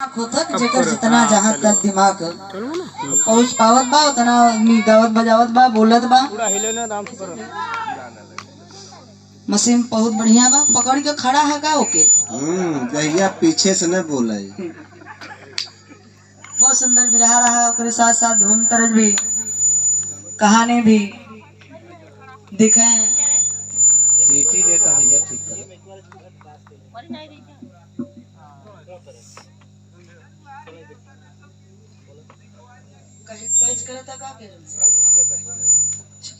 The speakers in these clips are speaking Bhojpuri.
खोथक जेकर जितना जहाँ तक दिमाग पहुँच पावत बा उतना आदमी गावत बजावत बा बोलत बा। मशीन बहुत बढ़िया बा, पकड़ के खड़ा है का ओके। जहिया पीछे से न बोले। बहुत सुंदर बिरहा रहा, उसके साथ साथ धूम तरज भी, कहानी भी दिखे। सीटी देता भैया ठीक कर।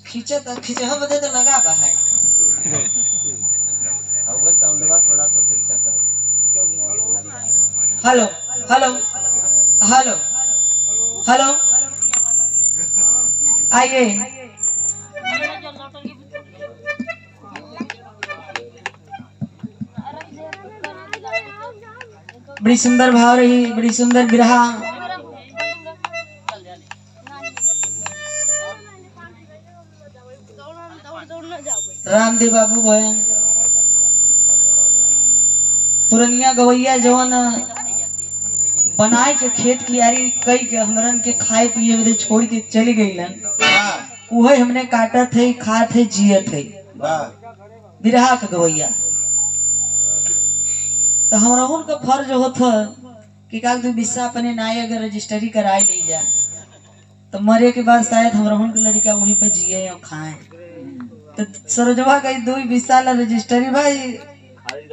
खींचे तो खींचे बदे तो लगा बा है। थोड़ा सा तिरछा कर। हेलो हेलो हेलो हेलो आइए। बड़ी सुंदर भाव रही, बड़ी सुंदर बिरहा। रामदेव बाबू बहन पुरनिया गवैया जवन बनाए के खेत कियारी कई के हमरन के खाए पिए बदे छोड़ के चली गईलन, वही हमने काटा थे, खा थे, जिए थे। बिरहा के गवैया तो हमरा उनका फर्ज होता कि काल तू बिस्सा अपने नाई अगर रजिस्ट्री कराई नहीं जा तो मरे के बाद शायद हमरा उनका लड़का वहीं पे जिए और खाए। तो सरोजवा का 2 बिस्सा ला रजिस्ट्री भाई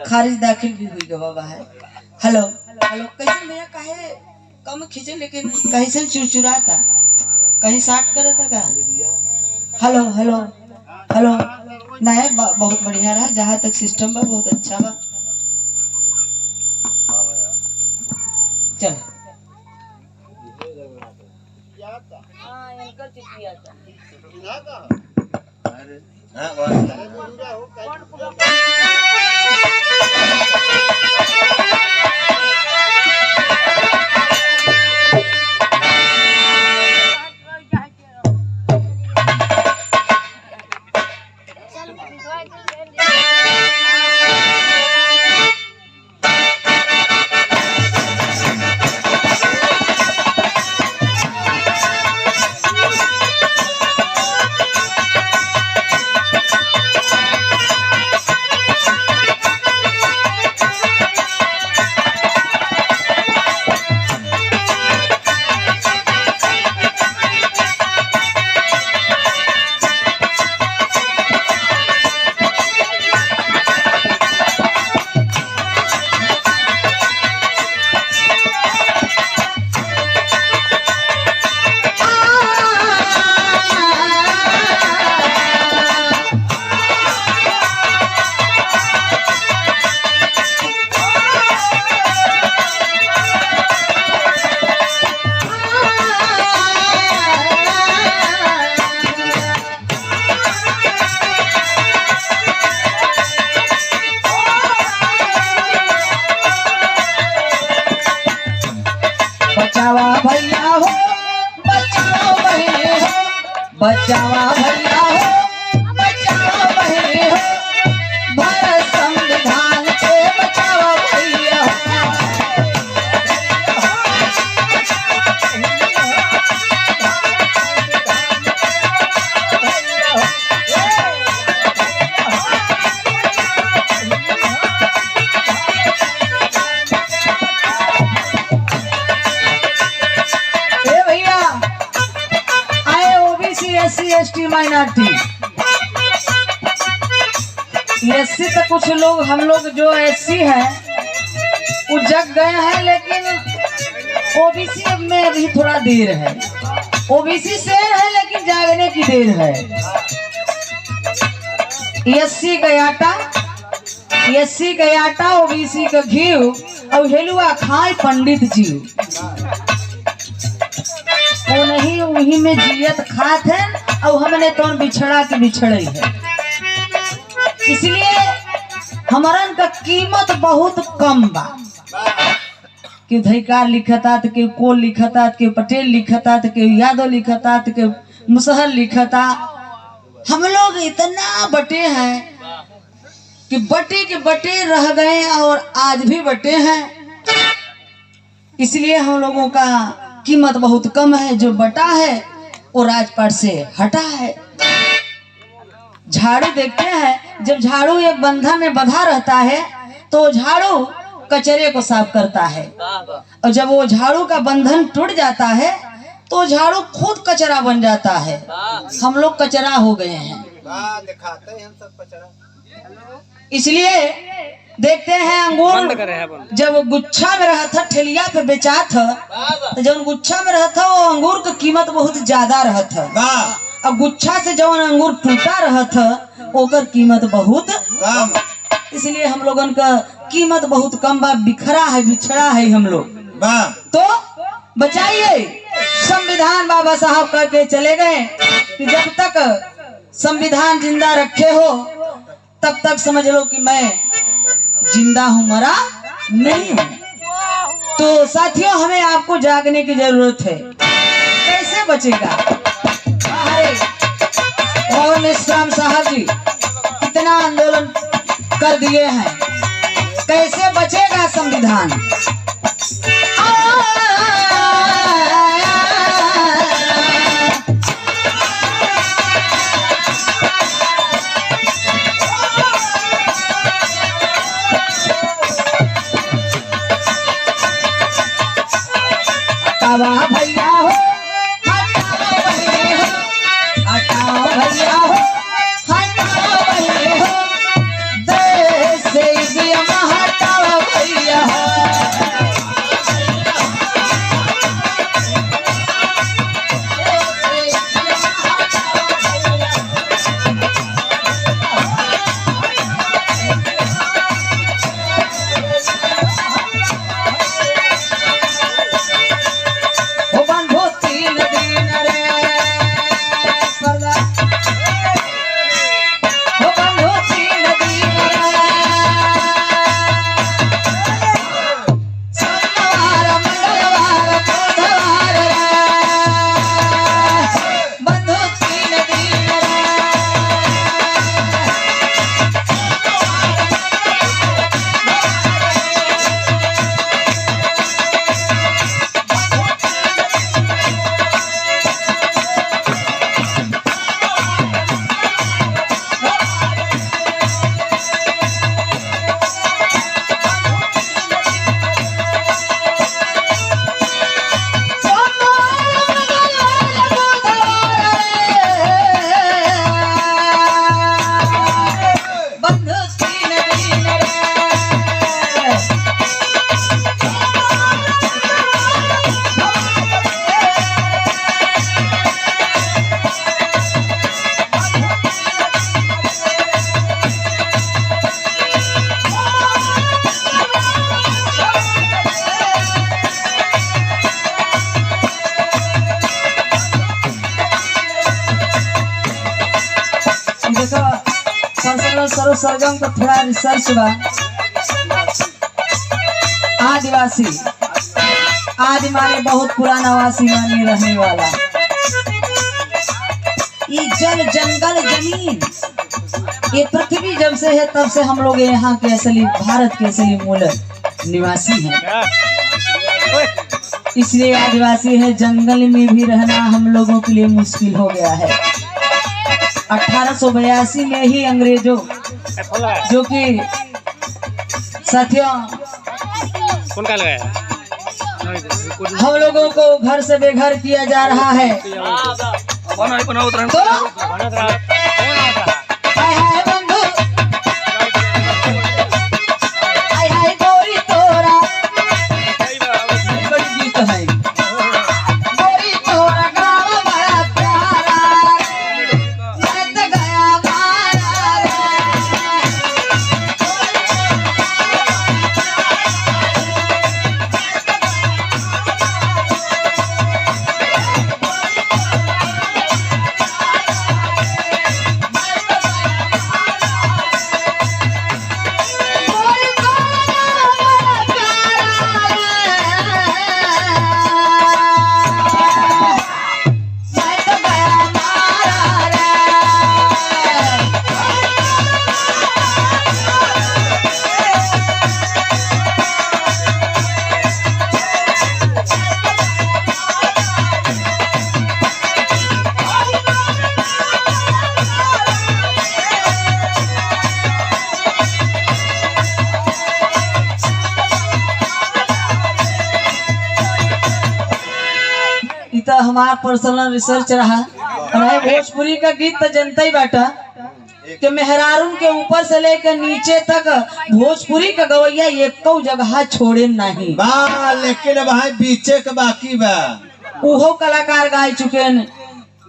खारिज दाखिल भी हुई गवा है। हेलो हेलो कैसे भैया काहे कम खींचे लेकिन कहीं से चुरचुराता कहीं साट कर था का। हेलो हेलो हेलो नहीं बहुत बढ़िया रहा, जहाँ तक सिस्टम बा बहुत अच्छा बा। चल बचावा भैया हो, बचाओ बहने हो, बचावा भैया हो, बचाओ बहने हो, भारत संविधान के बचावा भैया हो। SC/ST माइनॉरिटी SC तो कुछ लोग हम लोग जो SC है वो जग गए हैं, लेकिन OBC में अभी थोड़ा देर है। OBC शेर है लेकिन जागने की देर है। SC का आटा OBC का घी और हेलुआ खाए पंडित जी। वो नहीं वही में जियत खात है और हमने तो बिछड़ा के बिछड़े है, इसलिए हमारन का कीमत बहुत कम बा। कि धैकार लिखता तो के कोल लिखता तो के पटेल लिखता तो के यादव लिखता तो के मुसहर लिखता। हम लोग इतना बटे हैं कि बटे के बटे रह गए और आज भी बटे हैं। इसलिए हम लोगों का कीमत बहुत कम है। जो बटा है वो राजपाट से हटा है। झाड़ू देखते हैं, जब झाड़ू एक बंधन में बंधा रहता है तो झाड़ू कचरे को साफ करता है, और जब वो झाड़ू का बंधन टूट जाता है तो झाड़ू खुद कचरा बन जाता है। हम लोग कचरा हो गए हैं। दिखाते हैं हम सब कचरा। इसलिए देखते हैं अंगूर जब गुच्छा में रहा था, ठेलिया पे बेचा था, तो जब गुच्छा में रहा था वो अंगूर की कीमत बहुत ज्यादा रहा था, और गुच्छा से जब अंगूर टूटा रहा था ओकर कीमत बहुत कम। इसलिए हम लोगन का कीमत बहुत कम बा, बिखरा है, बिछड़ा है हम लोग। तो बचाइए। संविधान बाबा साहब करके चले गए कि जब तक संविधान जिंदा रखे हो तब तक समझ लो कि मैं जिंदा हूं, मरा नहीं हूं। तो साथियों, हमें आपको जागने की जरूरत है। कैसे बचेगा? अरे और निश्राम साहब जी कितना आंदोलन कर दिए हैं, कैसे बचेगा संविधान? हटाओ भैया हो, हटाओ भैया हो, हटाओ भैया हो, हटाओ भैया हो, देश से दिया हटाओ भैया हो। सरगम का थोड़ा रिसर्च बा। आदिवासी आदि माने बहुत पुराना वासी माने रहने वाला। ये जल जंगल जमीन ये पृथ्वी जब से है तब से हम लोग यहाँ के असली भारत के असली मूल निवासी हैं। इसलिए आदिवासी है, जंगल में भी रहना हम लोगों के लिए मुश्किल हो गया है। 1882 में ही अंग्रेजों, जो कि साथियों हम लोगों को घर से बेघर किया जा रहा है, तो तो हमारा पर्सनल रिसर्च रहा। और भोजपुरी का गीत तो जनता ही बाटा कि मेहरारून के ऊपर से लेकर नीचे तक भोजपुरी का गवैया एक जगह छोड़े नहीं बा, लेकिन भाई बीचे के बाकी बा। उहो कलाकार गाय चुके हैं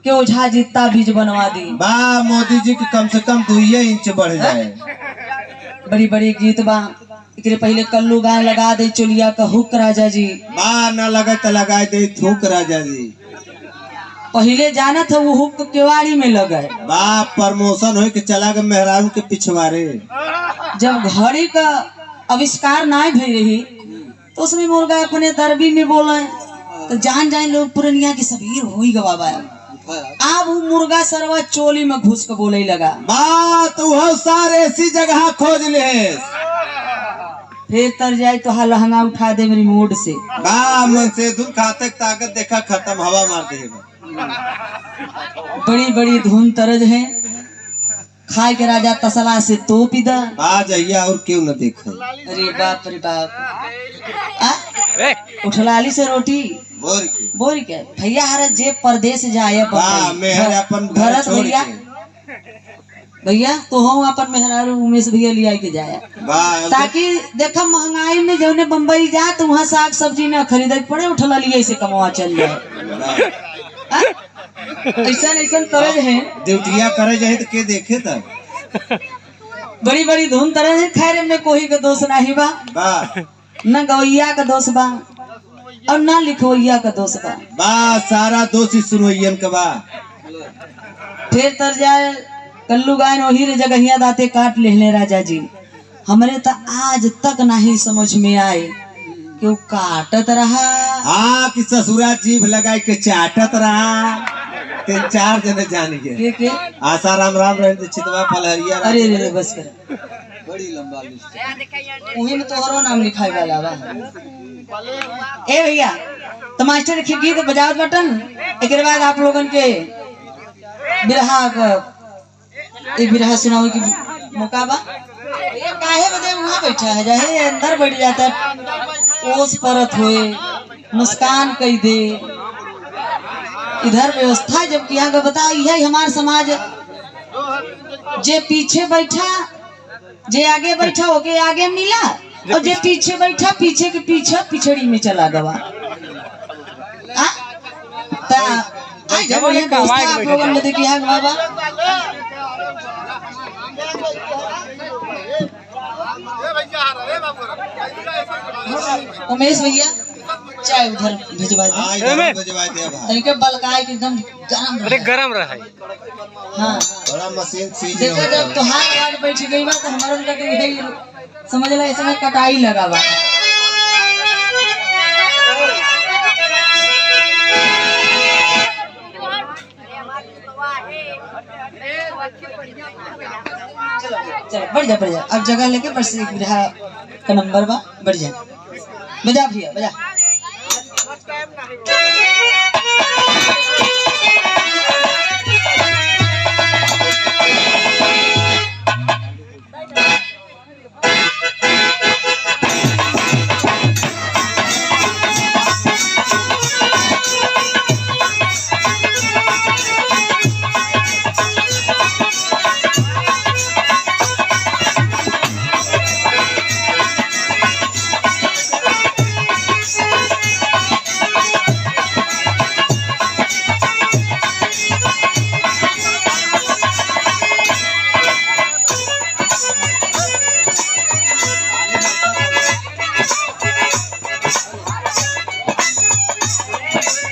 कि ओझा जितना बीज बनवा दी बा, मोदी जी के कम से कम 2 इंच बढ़ जाए। बड़ी बड़ी गीत बा। एकरे पहले कल्लू गाय लगा दे चोलिया का हुक राजा जी। बा, न लगे तो लगा दे थूक राजा जी। पहले जाना था वो हुक केवाड़ी में लगे। बा, प्रमोशन हो के चला गए मेहरारू के पिछवाड़े। जब घड़ी का आविष्कार ना भई रही तो उसमें मुर्गा अपने दरबी में बोले तो जान जाए लोग पुरनिया की सबीर हो ही गवाबा। अब वो मुर्गा सरवा चोली में घुस के बोले लगा। बा, तू हो सारे ऐसी जगह खोज ले। फिर तर जाए तो हाँ लहंगा उठा दे मेरी मोड से। बा, मन से धुन खाते ताकत देखा खत्म, हवा मार दे। बड़ी बड़ी धुन तरज है। खाए के राजा तसला से तो पिदा आ जाइए और क्यों न देखे। अरे बाप रे बाप। उठलाली से रोटी बोरी के भैया हर जे परदेश जाए भरत भैया भैया तो हम अपन मेहरारू उमेश भैया लिया के जाया ताकि देखा महंगाई में जौने बम्बई जा तो वहाँ साग सब्जी न खरीदे पड़े उठलाली से कमावा चल जाए। ऐसा ऐसा तरज है ड्यूटिया करे जाए तो के देखे तब। बड़ी बड़ी धुन तरज है। खैर में कोई का दोष नहीं बा न गवैया का दोष बा और न लिखवैया का दोष बा। सारा दोष ही सुनवैयन का बा। फिर तर जाए कल्लू गायन वही रे जगहिया दाते काट लेने राजा जी। हमरे तो आज तक नहीं समझ में आए कि वो काटत रहा। हाँ कि ससुरा जीभ लगाई के चाटत रहा। 3-4 जने जान के आसाराम राम रहे चितवा पलहरिया। अरे रे बस कर बड़ी लंबा लिस्ट वही में तोहरो नाम लिखाई वाला बा। ए भैया तो मास्टर के गीत बजावत बटन एक बाद आप लोगन के बिरहा सुनाओ की मौका बा। ये काहे बदे वहाँ बैठा है जाहे अंदर बैठ जाता है ओस परत होए मुस्कान कई दे। इधर व्यवस्था जब किया गया बताओ यही हमारा समाज जे पीछे बैठा जे आगे बैठा ओके आगे मिला और जे पीछे बैठा पीछे के पीछे पिछड़ी में चला गवा। आप लोगों ने देखिए बाबा उमेश भैया चाय उधर भिजवा दे बलकाए के एकदम गरम रहा। हाँ बड़ा मशीन चीज देखो जब तुहार याद बैठ गई बा तो हमारा लगे समझ ला इसमें कटाई लगा बा। चलो बढ़ जा अब जगह लेके बस एक बिरहा का नंबर बा बढ़ जा बजा भैया बजा।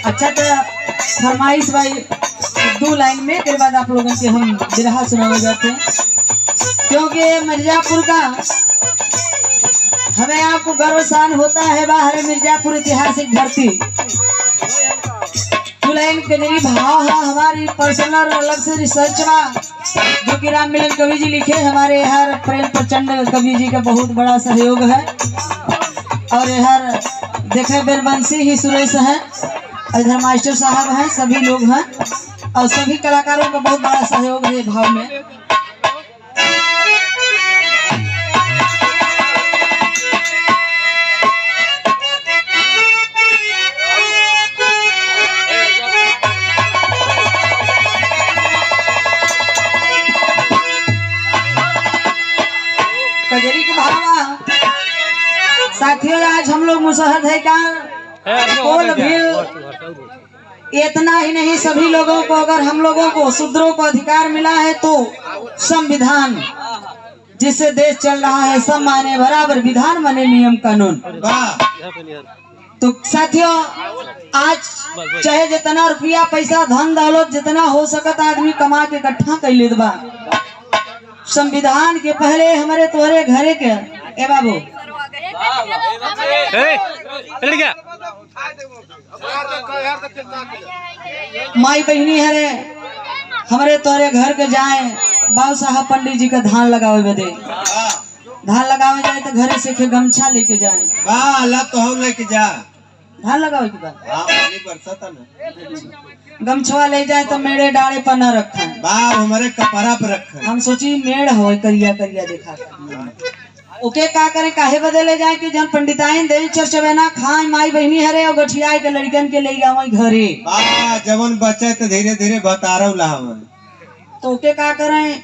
अच्छा तो फरमाइश भाई 2 लाइन में के बाद आप लोगों के हम बिरहा सुनाए जाते हैं क्योंकि मिर्जापुर का हमें आपको गर्व शान होता है। बाहर मिर्जापुर ऐतिहासिक धरती 2 लाइन के जरिए भाव है हमारी पर्सनल अलग से रिसर्च बा जो कि राम मिलन कवि जी लिखे। हमारे हर प्रेम प्रचंड कवि जी का बहुत बड़ा सहयोग है और हर देखे बेरबंसी ही सुरेश है इधर मास्टर साहब हैं सभी लोग हैं और सभी कलाकारों का बहुत बड़ा सहयोग है भाव में। कोल भील। इतना ही नहीं, सभी लोगों को, अगर हम लोगों को शूद्रों को अधिकार मिला है तो संविधान जिससे देश चल रहा है, सब माने बराबर, विधान माने नियम कानून। तो साथियों, आज चाहे जितना रुपया पैसा धन दौलत जितना हो सकता आदमी कमा के इकट्ठा कर लेत बा, संविधान के पहले हमारे तोहरे घरे के ए बाबू माई बहनी हरे हमारे तोहरे घर के जाए, बाबू साहब पंडित जी का धान लगावे बदे, धान लगावे जाए तो घरे से के गमछा लेके जाए। तो हम लेके जा धान लगावे के बाद गमछवा ले जाए तो मेड़े डाले पर न रखा, हमारे कपड़ा पे रखा। हम सोची मेड़ हो करिया करिया देखा ओके का करे, काहे बदले जाए कि जन पंडिताइन दे चरचबेना खाए, माई बहनी हरे और गठिया के लड़कन के ले आवे घरे। जवन बचे तो धीरे धीरे बता रहा हूँ। तो ओके का करें,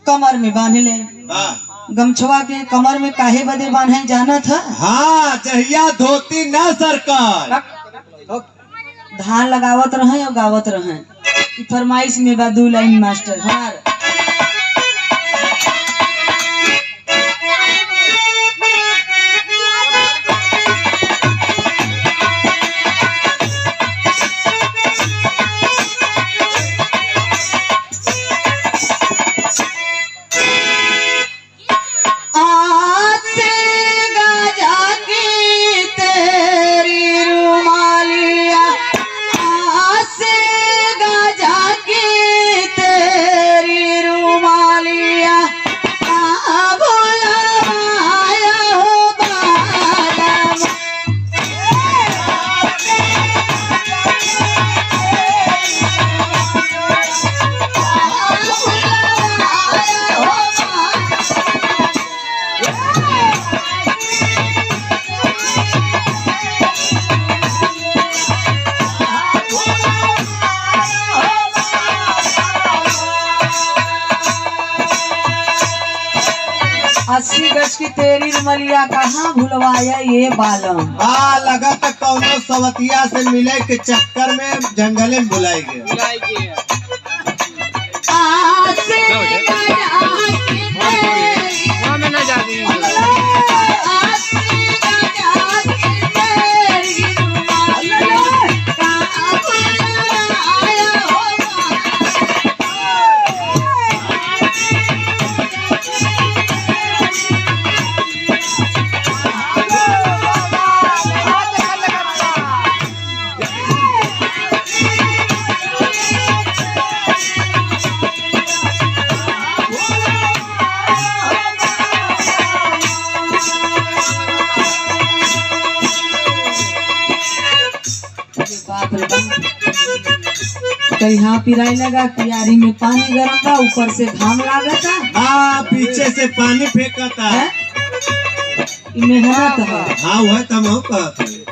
कमर में बांध ले। गमछवा के कमर में काहे बदे बांधे जाना था? हाँ, जहिया धोती न सरकार धान लगावत रहे और गावत रहे। फरमाइश में बा 2 लाइन मास्टर हार। अस्सी गज की तेरी रुमलिया कहाँ भुलवाया ये बालम। लगा तक कौनो सवतिया से मिले के चक्कर में जंगले में बुलाई गया। तो यहाँ पिराई लगा, कियारी में पानी गर्म था, ऊपर से घाम लागता। पीछे से पानी फेंकता है। मेहनत है। हाँ वह तो हम कहते हैं।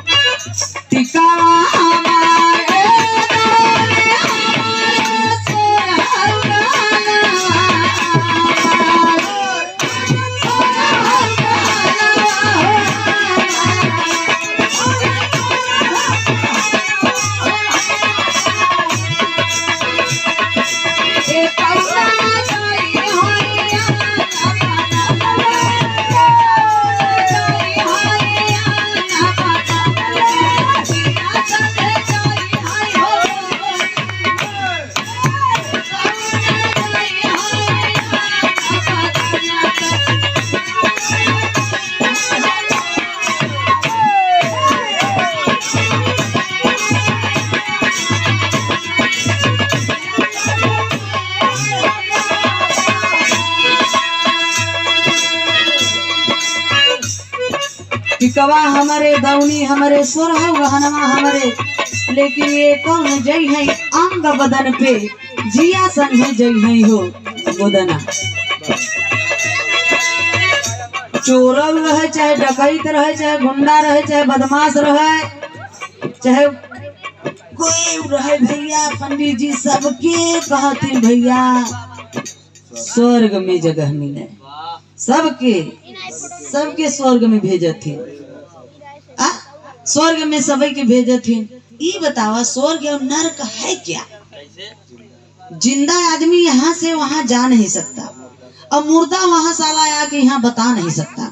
टिकवा हमारे दौनी हमारे सोरह गहनवा हमारे, लेकिन ये कौन जई है अंग बदन पे, जिया संगे जई है हो गोदना। चोरल रहे चाहे डकैत रहे चाहे गुंडा रहे चाहे बदमाश रहे चाहे कोई रहे भैया, पंडित जी सबके कहते भैया स्वर्ग में जगह मिले, सबके सबके स्वर्ग में भेजते। स्वर्ग में सभी के भेजे थे। ये बतावा स्वर्ग और नरक है क्या? जिंदा आदमी यहाँ से वहाँ जा नहीं सकता और मुर्दा वहाँ साला आके यहाँ बता नहीं सकता।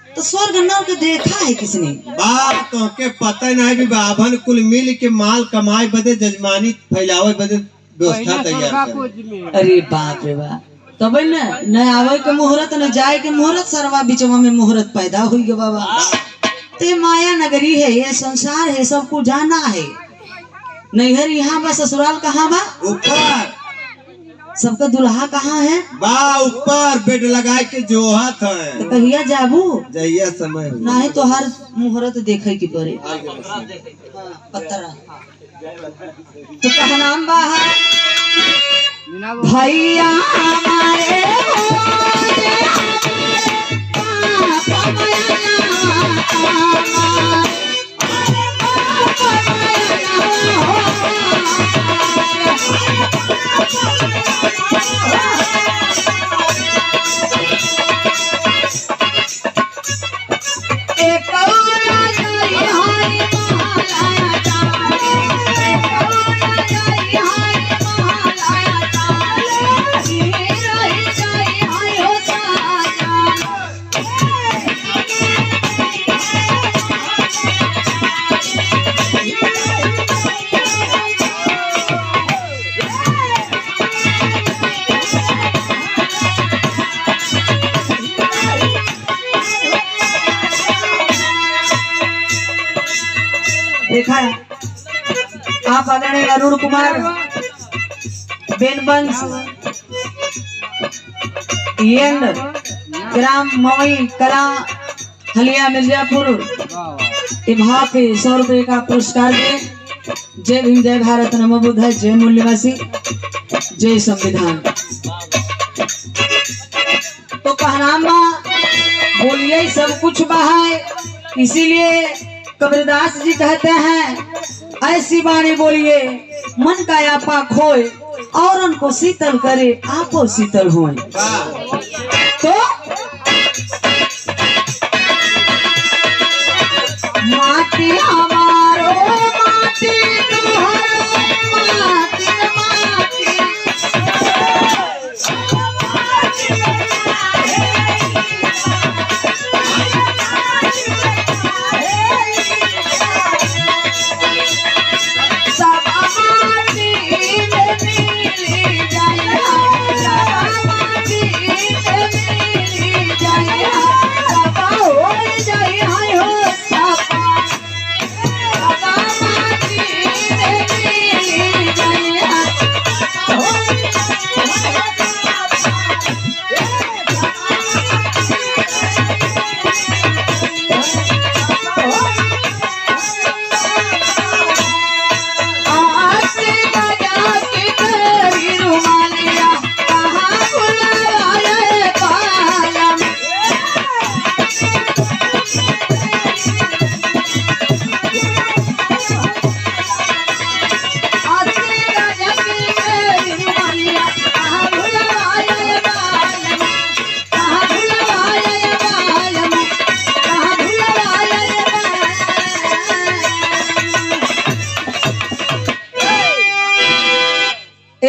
तो स्वर्ग नरक देखा है किसने? बाप तो के पता नहीं भी बाभन कुल मिल के माल कमाए बदे जजमानी फैलावे बदे व्यवस्था तैयार कर। अरे बाप रे बाप, तब न आवे के मुहूर्त न जाए के मुहूर्त, सरवा बिचवा में मुहूर्त पैदा हुई गे बाबा। ते माया नगरी है, ये संसार है, सबको जाना है। नैहर यहाँ बा, ससुराल कहाँ बा? ऊपर। सबका दुल्हा कहाँ है? बा ऊपर बेड लगा के जोहत है। तो कहिया जाबू? जहिया समय हो। नहीं तो हर मुहूर्त देखे की पड़े। पत्थर तो कहा नाम बा भैया हमारे देखा है आप आदरणीय अरुण कुमार बेनबंश ग्राम मवई कला हलिया मिर्जापुर भाव पे 100 रुपए का पुरस्कार दे। जय भीम, जय भारत, नमो बुद्धाय, जय मूल्यवासी, जय संविधान। तो कहनामा बोलिए सब कुछ बहाए, इसीलिए कबीरदास जी कहते हैं ऐसी बाणी बोलिए मन का आपा खोए और उनको शीतल करे आपो शीतल होए। तो माटी हमारो माटी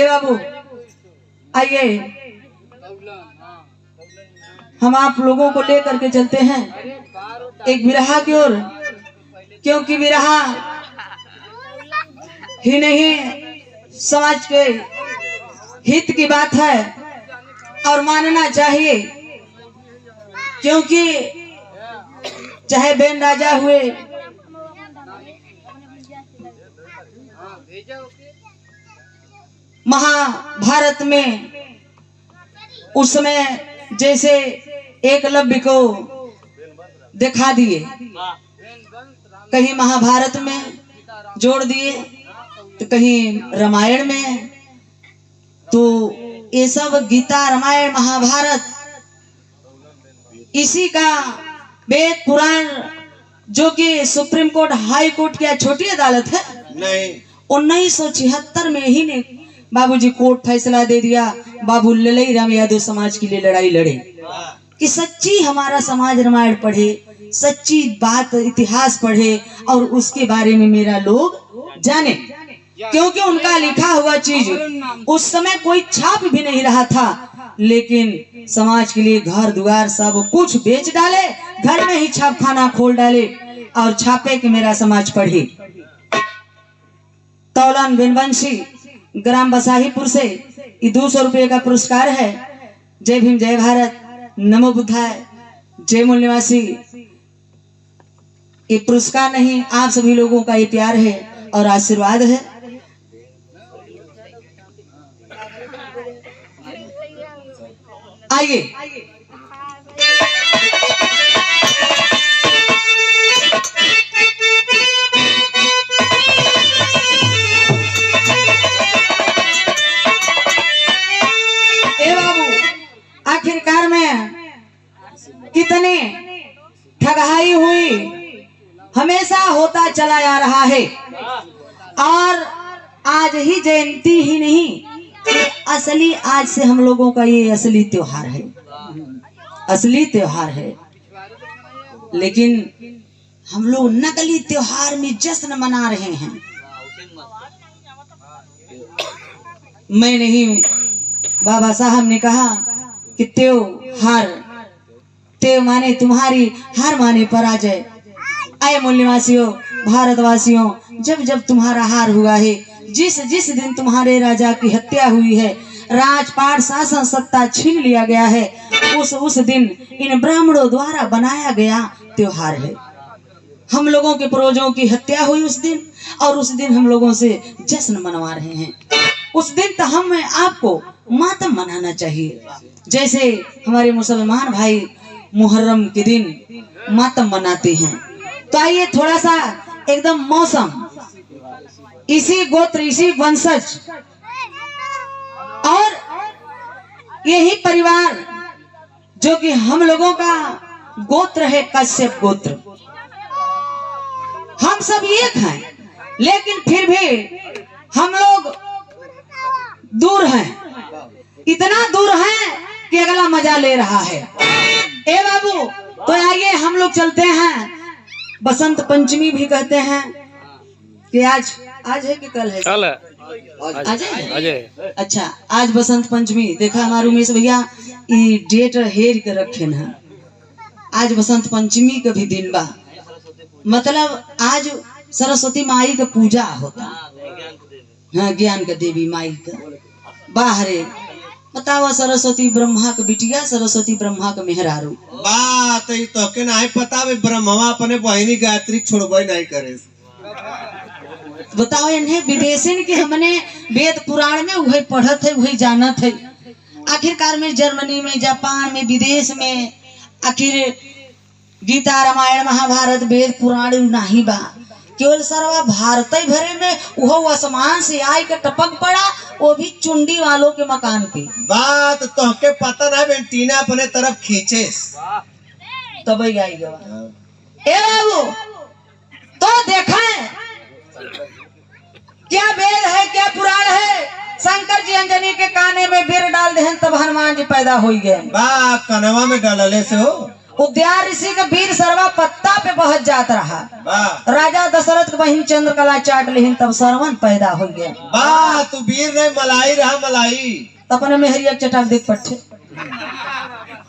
बाबू आइए हम आप लोगों को लेकर के चलते हैं एक विरहा की ओर, क्योंकि विरहा ही नहीं समाज के हित की बात है और मानना चाहिए, क्योंकि चाहे बेन राजा हुए महाभारत में उस समय जैसे एकलव्य को दिखा दिए, कहीं महाभारत में जोड़ दिए तो कहीं रामायण में, तो ये सब गीता रामायण महाभारत इसी का वेद पुराण जो कि सुप्रीम कोर्ट हाई कोर्ट की छोटी अदालत है नहीं 1976 में ही ने बाबूजी कोर्ट फैसला दे दिया, बाबू ललई राम यादव समाज के लिए लड़ाई लड़े कि सच्ची हमारा समाज रामायण पढ़े, सच्ची बात इतिहास पढ़े और उसके बारे में मेरा लोग जाने, क्योंकि उनका लिखा हुआ चीज उस समय कोई छाप भी नहीं रहा था, लेकिन समाज के लिए घर द्वार सब कुछ बेच डाले, घर में ही छापखाना खोल डाले और छापे कि मेरा समाज पढ़े। तौलन बिनवंशी ग्राम बसाहीपुर से 200 रुपये का पुरस्कार है। जय भीम, जय भारत, नमो बुद्धाय, जय मूल निवासी। ये पुरस्कार नहीं, आप सभी लोगों का ये प्यार है और आशीर्वाद है। आइए आखिरकार में कितनी ठगहाई हुई, हमेशा होता चला आ रहा है। और आज ही जयंती ही नहीं, असली आज से हम लोगों का ये असली त्योहार है, असली त्योहार है। लेकिन हम लोग नकली त्योहार में जश्न मना रहे हैं। मैं नहीं, बाबा साहब ने कहा कि त्योहार, त्यों माने तुम्हारी, हार माने पराजय। आए मूल निवासियों, भारतवासियों, जब जब तुम्हारा हार हुआ है, जिस जिस दिन तुम्हारे राजा की हत्या हुई है, राजपाट शासन सत्ता छीन लिया गया है, उस दिन इन ब्राह्मणों द्वारा बनाया गया त्योहार है। हम लोगों के पूर्वजों की हत्या हुई उस दिन, और उस दिन हम लोगों से जश्न मनवा रहे हैं। उस दिन तो हम आपको मातम मनाना चाहिए, जैसे हमारे मुसलमान भाई मुहर्रम के दिन मातम मनाते हैं। तो आइए थोड़ा सा एकदम मौसम, इसी गोत्र, इसी वंशज और यही परिवार जो कि हम लोगों का गोत्र है, कश्यप गोत्र। हम सब एक हैं, लेकिन फिर भी हम लोग दूर हैं, इतना दूर हैं कि अगला मजा ले रहा है। ए बाबू, तो आइए हम लोग चलते हैं। बसंत पंचमी भी कहते हैं कि आज है कि कल है? आज है। अच्छा, आज बसंत पंचमी। देखा हमारे उमेश भैया ये डेट हेर के रखे हैं। आज बसंत पंचमी का भी दिन बा, मतलब आज सरस्वती माई का पूजा होता। हाँ, ज्ञान का देवी माई का। बाहरे बतावा, सरस्वती ब्रह्मा का बिटिया, सरस्वती ब्रह्मा का मेहरारू। बात ही तो के नहीं पता, ब्रह्मा अपने बहनी गायत्री छोड़बे नहीं करे। बताओ, इन्हें विदेशन के हमने वेद पुराण में वही पढ़त है, वही जानत है। आखिरकार में जर्मनी में, जापान में, विदेश में आखिर गीता, रामायण, महाभारत, वेद पुराण नहीं बा, केवल सर्वा भारत भरे में वो आसमान से आए के टपक पड़ा, वो भी चुंडी वालों के मकान पे। बात तो के पता ना, बेंटीना अपने तरफ खींचे तब ही आई गवा। ए बाबू, तो देखें क्या वेद है, क्या पुराण है। शंकर जी अंजनी के काने में बीर डाल दे तब हनुमान जी पैदा हो गए। बा कनवा में डालले से हो। उद्यान ऋषि का वीर सरवा पत्ता पे बहुत जात रहा। राजा दशरथ के बहिन चंद्रकला चाट लेहिन तब सरवन पैदा हो गया। बा तू वीर नहीं, मलाई रहा मलाई। अपने मेहरिया चटा देख पट्टे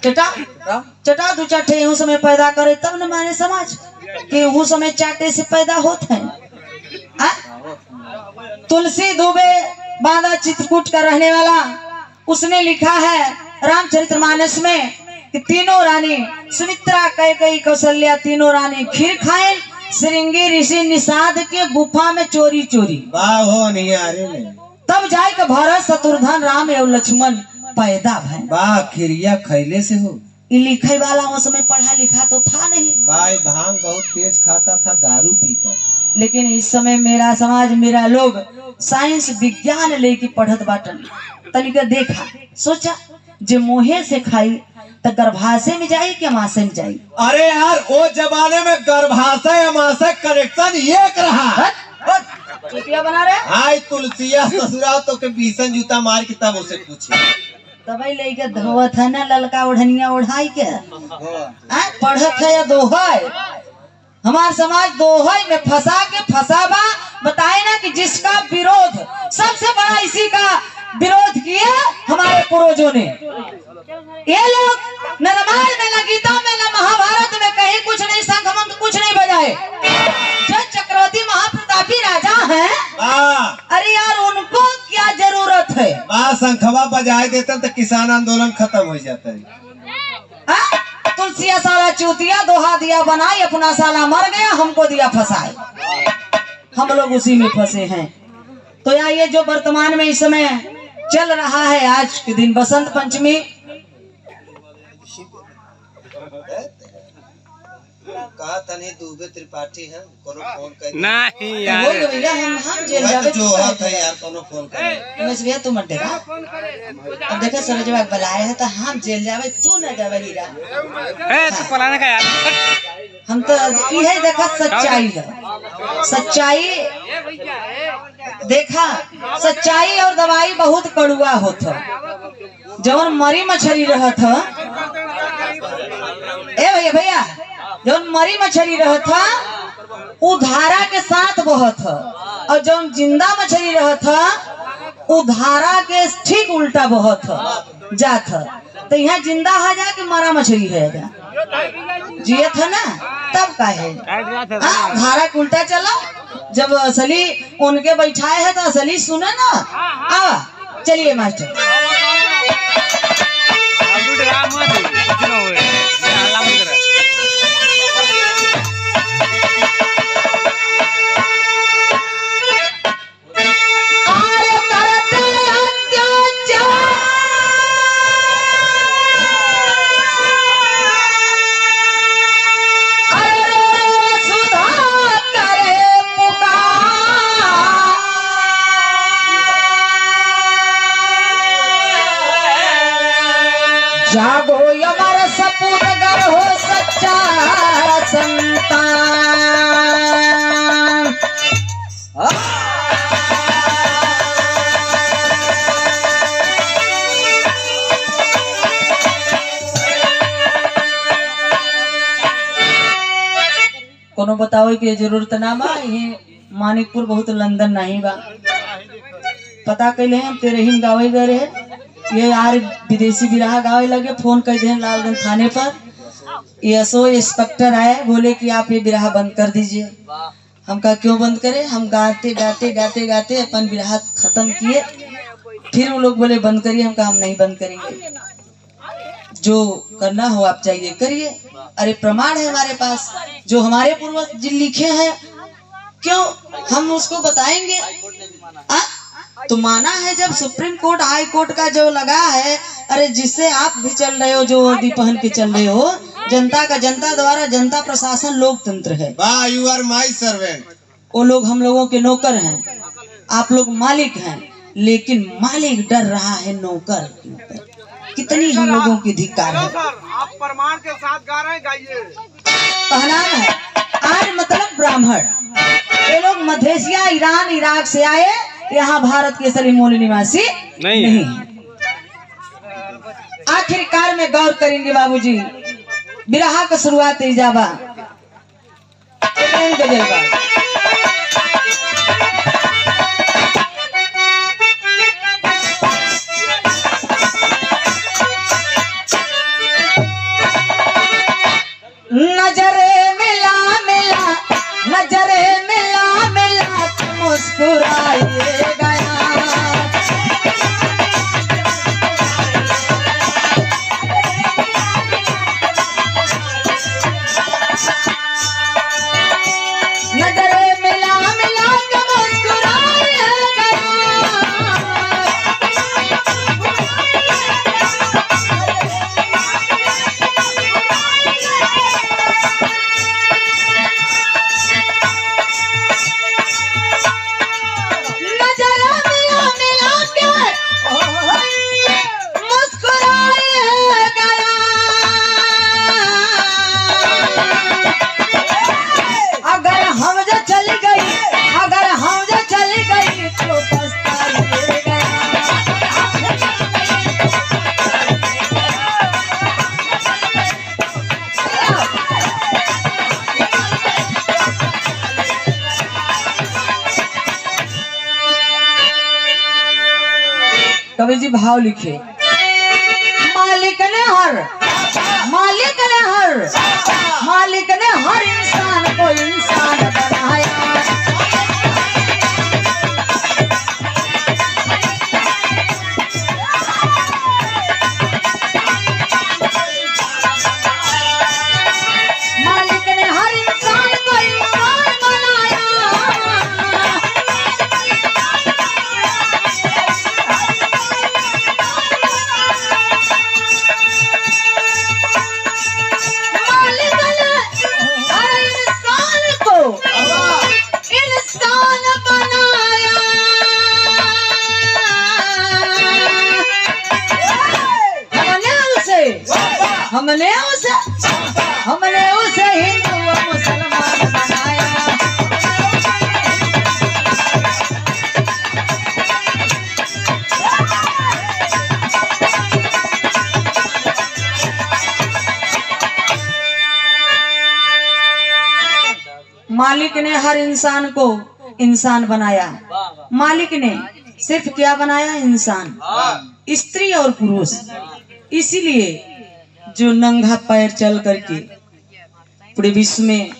चटा दू चाटे यहू समय पैदा करे, तब न माने समाज कि यहू समय चाटे से पैदा होता है। तुलसी दुबे बांदा चित्रकूट का रहने वाला, उसने लिखा है रामचरितमानस में कि तीनों रानी सुमित्रा, कैकेयी, कौशल्या, तीनों रानी खीर खाए श्रृंगी ऋषि निषाद के गुफा में चोरी चोरी। हो नहीं आ रहे, तब जाए के भरत, शत्रुघ्न, राम एवं लक्ष्मण पैदा भय। बा खिरिया खैले से हो। लिखे वाला वो समय पढ़ा लिखा तो था नहीं। भाई भांग बहुत तेज खाता था, दारू पीता था। लेकिन इस समय मेरा समाज, मेरा लोग साइंस विज्ञान लेके पढ़त बाटन। तनिका देखा, सोचा जे मोहे से खाई तो गर्भाशय में जाई कि अमाशय में जाई। अरे यार, वो जमाने में गर्भाशय अमाशय करेक्शन एक रहा। चुतिया बना रहे। हाय तुलसिया ससुराल तो के बीसन जूता मार के तब उसे पूछे। तबई लेके धोवत है ना ललका ओढ़निया ओढ़ाई के पढ़त है या दोहय। हमार समाज दोहय में फंसा के फंसावा। बताए ना कि जिसका विरोध सबसे बड़ा इसी का विरोध किया हमारे पूर्वजों ने। ये लोग न रामायण में न गीता में न महाभारत में कहीं कुछ नहीं, शंख मंत्र कुछ नहीं बजाए। जो चक्रवर्ती महाप्रतापी राजा हैं, अरे यार उनको क्या जरूरत है? शंखवा बजाए देते तो किसान आंदोलन खत्म हो जाता है। तुलसिया साला चूतिया दोहा दिया बनाए, अपना साला मर गया, हमको दिया फंसाए। हम लोग उसी में फंसे हैं। तो यार ये जो वर्तमान में इस समय चल रहा है, आज के दिन बसंत पंचमी, कहा तनी दुबे त्रिपाठी है कोनो फोन कर नहीं यार भैया हम जेल जावे जो हाथ है यार कोनो फोन कर मैं भैया तू मत डेरा। अब देखा सरजवा बुलाए है तो हम जेल जावे, तू न जावे हीरा। ए तू पलाने का यार। हम तो यही देखा सच्चाई है। सच्चाई देखा, सच्चाई और दवाई बहुत कड़ुआ होता। जवन मरी मछली रहत है, ए भैया भैया जौन मरी मछली रहत था वो धारा के साथ बहत है, और जौन जिंदा मछली रहत था वो धारा के ठीक उल्टा बहत है जात है। तो यहाँ जिंदा है जाके मरा मछली है जा जियत है ना, तब का है धारा के उल्टा चला। जब असली उनके बैठाए है तो असली सुने ना। आ चलिए मास्टर जागो यमर सपूत गर हो सच्चा संतान। कोनो बताओ कि जरूरत ना बा। ये मानिकपुर बहुत लंदन नहीं बा। पता कैले हम तेरे ही गावे गए रहे। ये यार विदेशी बिरहा गावे लगे, फोन कर दे लालगंज थाने पर। एसओ इंस्पेक्टर आए, बोले कि आप ये बिरहा बंद कर दीजिए। हम कहा क्यों बंद करें? हम गाते गाते गाते गाते अपन बिरहा खत्म किए। फिर वो लोग बोले बंद करिए। हम कहा हम नहीं बंद करेंगे, जो करना हो आप चाहिए करिए। अरे प्रमाण है हमारे पास, जो हमारे पूर्वज जी लिखे हैं, क्यों हम उसको बताएंगे? तो माना है जब सुप्रीम कोर्ट हाई कोर्ट का जो लगा है, अरे जिससे आप भी चल रहे हो, जो वर्दी पहन के चल रहे हो, जनता का जनता द्वारा, जनता प्रशासन लोकतंत्र है। You are my servant. वो लोग हम लोगों के नौकर हैं, आप लोग मालिक हैं। लेकिन मालिक डर रहा है नौकर के ऊपर। कितनी हम लोगों की धिक्कार है। आप प्रमाण के साथ गा रहे हैं, गाइए। कहना है आज मतलब ब्राह्मण, ये लोग मध्य एशिया, ईरान, इराक से आए, यहाँ भारत के असली मूल निवासी नहीं। आखिरकार में गौर करेंगे बाबूजी, बिरहा का शुरुआत इजाबा नजरे मिला मिला, नजरे मिला मिला, मुस्कुराइए गया। नजरे कबीर जी भाव लिखे, मालिक ने हर इंसान को इंसान बनाया। मालिक ने हर इंसान को इंसान बनाया। हमने उसे हिंदू और मुसलमान बनाया। मालिक ने हर इंसान को इंसान बनाया। मालिक ने सिर्फ क्या बनाया? इंसान, स्त्री और पुरुष। इसीलिए जो नंगा पैर चल करके पूरे विश्व में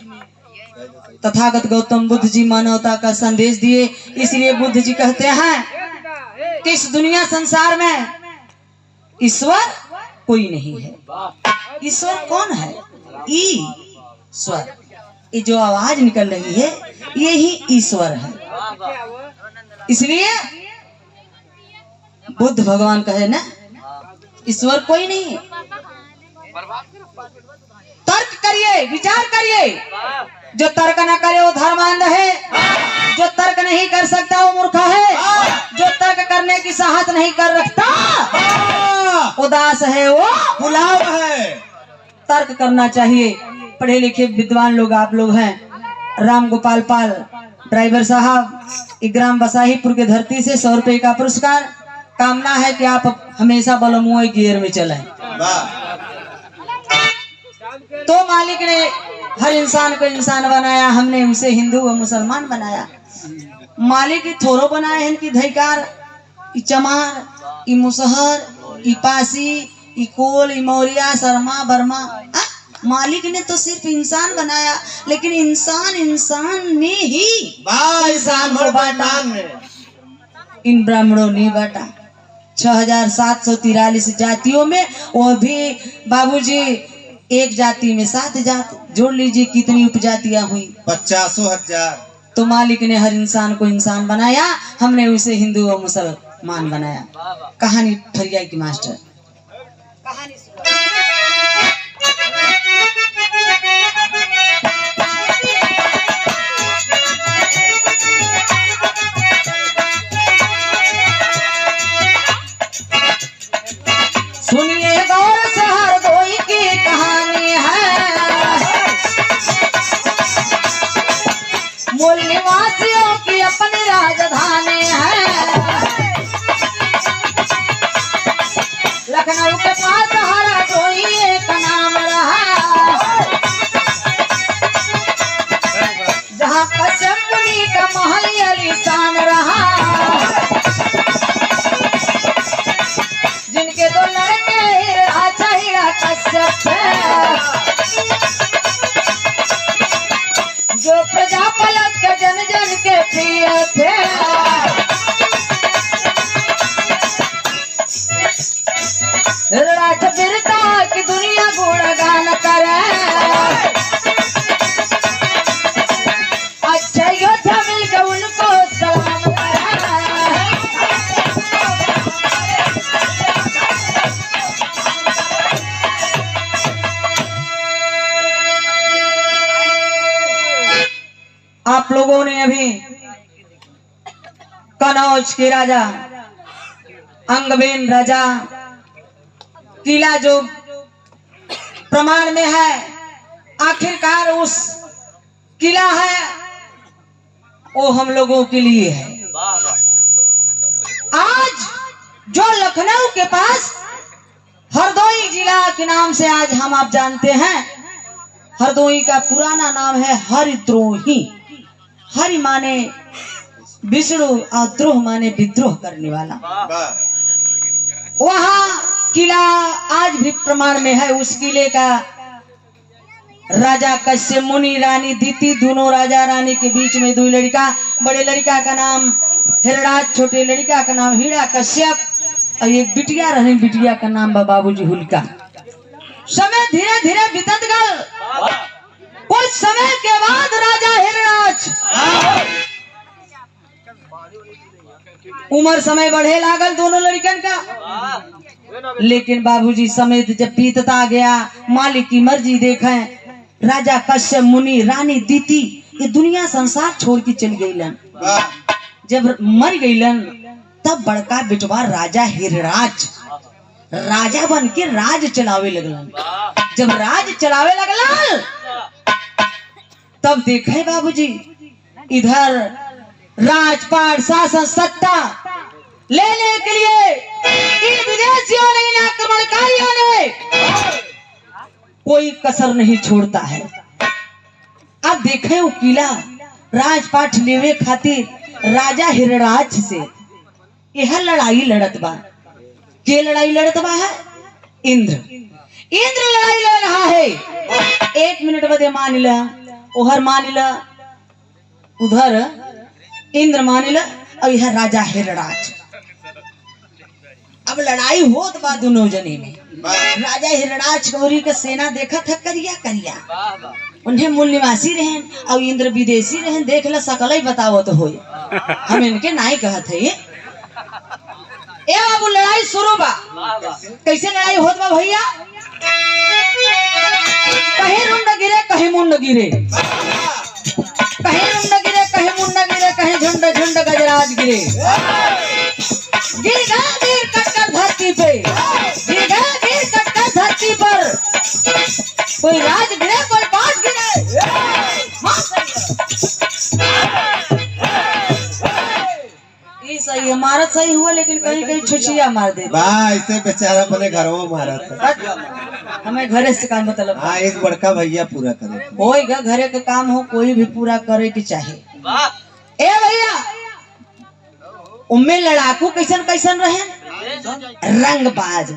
तथागत गौतम बुद्ध जी मानवता का संदेश दिए। इसलिए बुद्ध जी कहते हैं कि इस दुनिया संसार में ईश्वर कोई नहीं है। ईश्वर कौन है? ईश्वर। ये जो आवाज निकल रही है यही ईश्वर है। इसलिए बुद्ध भगवान कहे ना, ईश्वर कोई नहीं है। तर्क करिए, विचार करिए। जो तर्क न करे वो धर्मांध है। जो तर्क नहीं कर सकता वो मूर्ख है। जो तर्क करने की साहस नहीं कर रखता उदास है, वो गुलाम है। तर्क करना चाहिए। पढ़े लिखे विद्वान लोग आप लोग हैं। राम गोपाल पाल ड्राइवर साहब, ग्राम बसाहीपुर के धरती से 100 रुपए का पुरस्कार। कामना है कि आप हमेशा बलमुए गियर में चलें। तो मालिक ने हर इंसान को इंसान बनाया। हमने उसे हिंदू और मुसलमान बनाया। मालिक थोरो बनाए हैं कि धैकार, चमार, मुसहर, पासी, कोल, मौर्या, शर्मा, वर्मा। मालिक ने तो सिर्फ इंसान बनाया, लेकिन इंसान ने ही इंसान को बांटा। इन ब्राह्मणों ने बांटा 6743 जातियों में। वो भी बाबूजी एक जाति में 7 जाति, जोड़ लीजिए कितनी उपजातियां हुई? 50,000। तो मालिक ने हर इंसान को इंसान बनाया। हमने उसे हिंदू और मुसलमान बनाया। कहानी ठरिया की मास्टर। सुनिए गौर से, हर कोई की कहानी है। मूल निवासियों की अपनी राजधानी है। लखनऊ के पास हर कोई एक नाम रहा, जहाँ कश्यप मुनि का महल आलीशान रहा। जिनके 2 लड़के हीरा कश्यप जो प्रजापलक के जन जन के प्रिय थे। वीरता की दुनिया गुणगान करे। अच्छा योद्धा मिलकर उनको सलाम करे। आप लोगों ने अभी कनौज के राजा अंगबेन राजा किला जो प्रमाण में है, आखिरकार उस किला है वो हम लोगों के लिए है। आज जो लखनऊ के पास हरदोई जिला के नाम से आज हम आप जानते हैं, हरदोई का पुराना नाम है हरिद्रोही। हरि माने विष्णु और द्रोह माने विद्रोह करने वाला। वहां किला आज भी प्रमाण में है। उस किले का राजा कश्यप मुनि, रानी दीति, दोनों राजा रानी के बीच में 2 लड़का। बड़े लड़का का नाम हिरणाक्ष, छोटे लड़का का नाम हीरा कश्यप, और एक बिटिया रही, बिटिया का नाम बाबूजी हुलका। समय धीरे धीरे बीतत गल। कुछ समय के बाद राजा हिरणाक्ष उम्र समय बढ़े लागल दोनों लड़कन का। लेकिन बाबूजी समेत जब बीतता गया, मालिक की मर्जी देखें, राजा कश्यप मुनि, रानी दीति ये दुनिया संसार छोड़ के चल गईलन। जब मर गईलन तब बड़का बेटवा राजा हिरणाक्ष राजा बन के राज चलावे लगलन। जब राज चलावे लगलन तब देखे बाबूजी इधर राजपाट शासन सत्ता लेने के लिए इन विदेशियों ने, इन आक्रमणकारियों ने कोई कसर नहीं छोड़ता है। अब देखे वो किला राजपाट लेवे खातिर राजा हिरणाक्ष से यह लड़ाई लड़त बा। के लड़ाई लड़त बा है? इंद्र लड़ाई लड़ रहा है। 1 मिनट बदे मान ला, उधर मान ला, उधर इंद्र मान ला, और यह राजा हिरणाक्ष। अब लड़ाई होत बा दोनों जने में। राजा हिरणाक्ष गौरी का सेना देखा था करिया करिया, उन्हें मूल निवासी रहन और इंद्र विदेशी रहन। देख ला सकल ही बताओ तो हो, हम इनके नाई कहत है। ए बाबू लड़ाई शुरू बा। कैसे लड़ाई होत बा भैया? कहीं रुंड गिरे, कहीं मुंड गिरे, कहीं रुंड गिरे, कहीं मुंड गिरे, कहीं झुंड झुंड गजराज गिरे। गिर कटकर धरती पे, गिर कटकर धरती पर। कोई राज गिरे, कोई बाज गिरे। ये सही है, मारत सही हुआ, लेकिन कहीं कहीं छुछिया मार दे। ऐसे बेचारा अपने घरों मारा था। हमें घरे से काम मतलब। हाँ, एक बड़का भैया पूरा करे। होएगा घरे का काम हो, कोई भी पूरा करे के चाहे। ए भैया उम्मे लड़ाकू कैसन कैसन रहे? रंगबाज,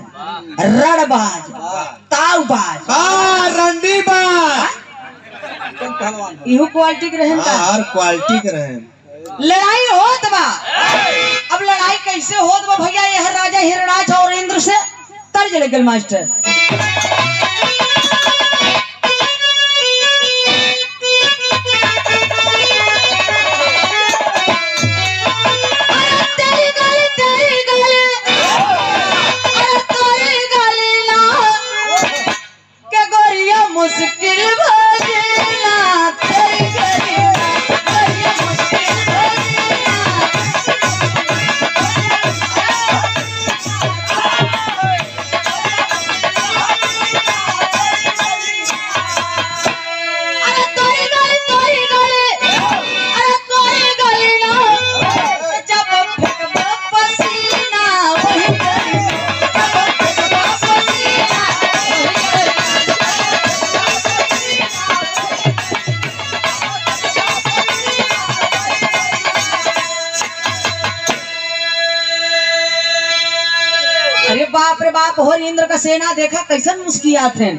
रणबाज, तावबाज, रंडीबाज, इहो क्वालिटी के रहन का। हर क्वालिटी के रहन। लड़ाई होत बा। अब लड़ाई कैसे होत बा भैया? यह राजा हिरणाक्ष और इंद्र से तर्ज लगल मास्टर। मुश्किल भजना तेरी गली मुश्किल भजना। अरे तोरी गली, अरे तोरी गली ना, जब फेंकबो पसीना वही गली, जब फेंकबो पसीना वही गली। अरे बाप रे बाप, हो इंद्र का सेना देखा कैसन मुस्कियात है।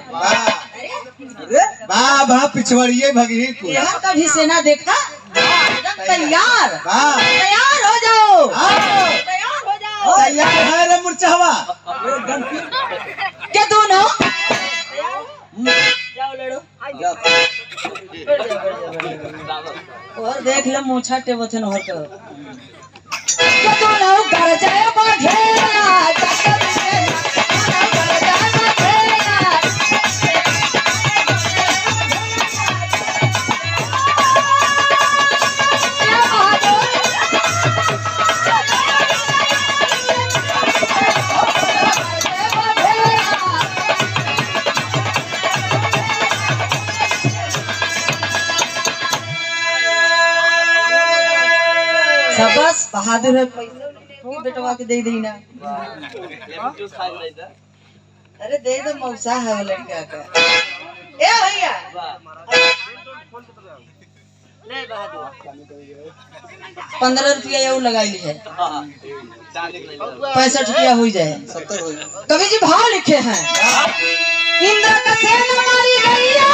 वाह पिछवड़िए भगी। यहाँ का भी सेना देखा, एकदम तैयार। तैयार हो जाओ, तैयार हो जाओ। तैयार है रे मुरझावा। क्या दोनों जाओ लड़ो। और देख ले मूछा टेबथन हो तो क्या दोनों कर जाए बाघेला, जब से कर जाए बाघेला। बस बहादुर है, बेटवा के दे देना। अरे दे दो, मौसा है वो लड़का का। ए भैया 15 रुपया ये लगा ली है, 65 रुपया हो जाए। कवि जी भाव लिखे हैं, इंद्र का सेना मारी गैया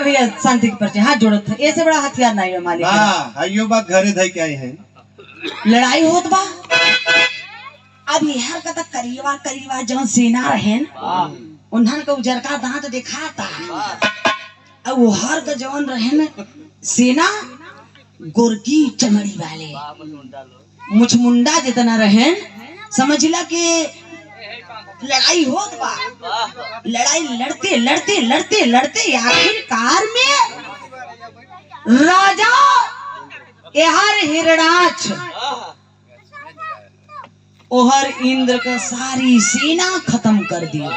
भैया शांति के परिचय हाथ जोड़त है, ऐसे बड़ा हथियार नहीं है मालिक। आइयो बात घरे धई के आए हैं, लड़ाई होत बा। अब यार का करीबा करीबा जौन सेना रहेन उन्हन का उजर का दांत दिखाता, अब वो हर का जौन रहेन सेना गोरकी चमड़ी वाले मुछमुंडा जितना रहेन, समझला के लड़ाई होत बा। लड़ाई लड़ते लड़ते लड़ते लड़ते आखिरकार में राजा एहर हिरणाक्ष ओहर इंद्र का सारी सेना खत्म कर दिया।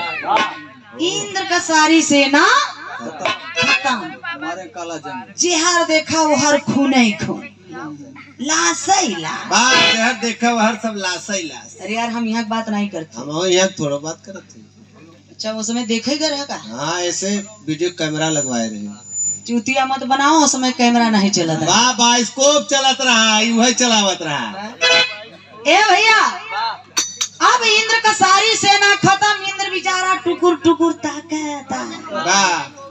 इंद्र का सारी सेना खत्म, जेहर देखा वो हर खून ही खून, लाशई लाश देखा हर सब लाशई लाश। अरे यार हम यहाँ बात नहीं करते, हम यहाँ थोड़ा बात करते। अच्छा वो समय देखे गए रहेगा? हाँ ऐसे वीडियो कैमरा लगवाए रहे। चूतिया मत बनाओ, उस समय कैमरा नहीं चला था। वाह बाइस्कोप चलत रहा, वही चलावत रहा। ए भैया अब इंद्र का सारी सेना खत्म, इंद्र बेचारा टुकुर टुकुर ताकता।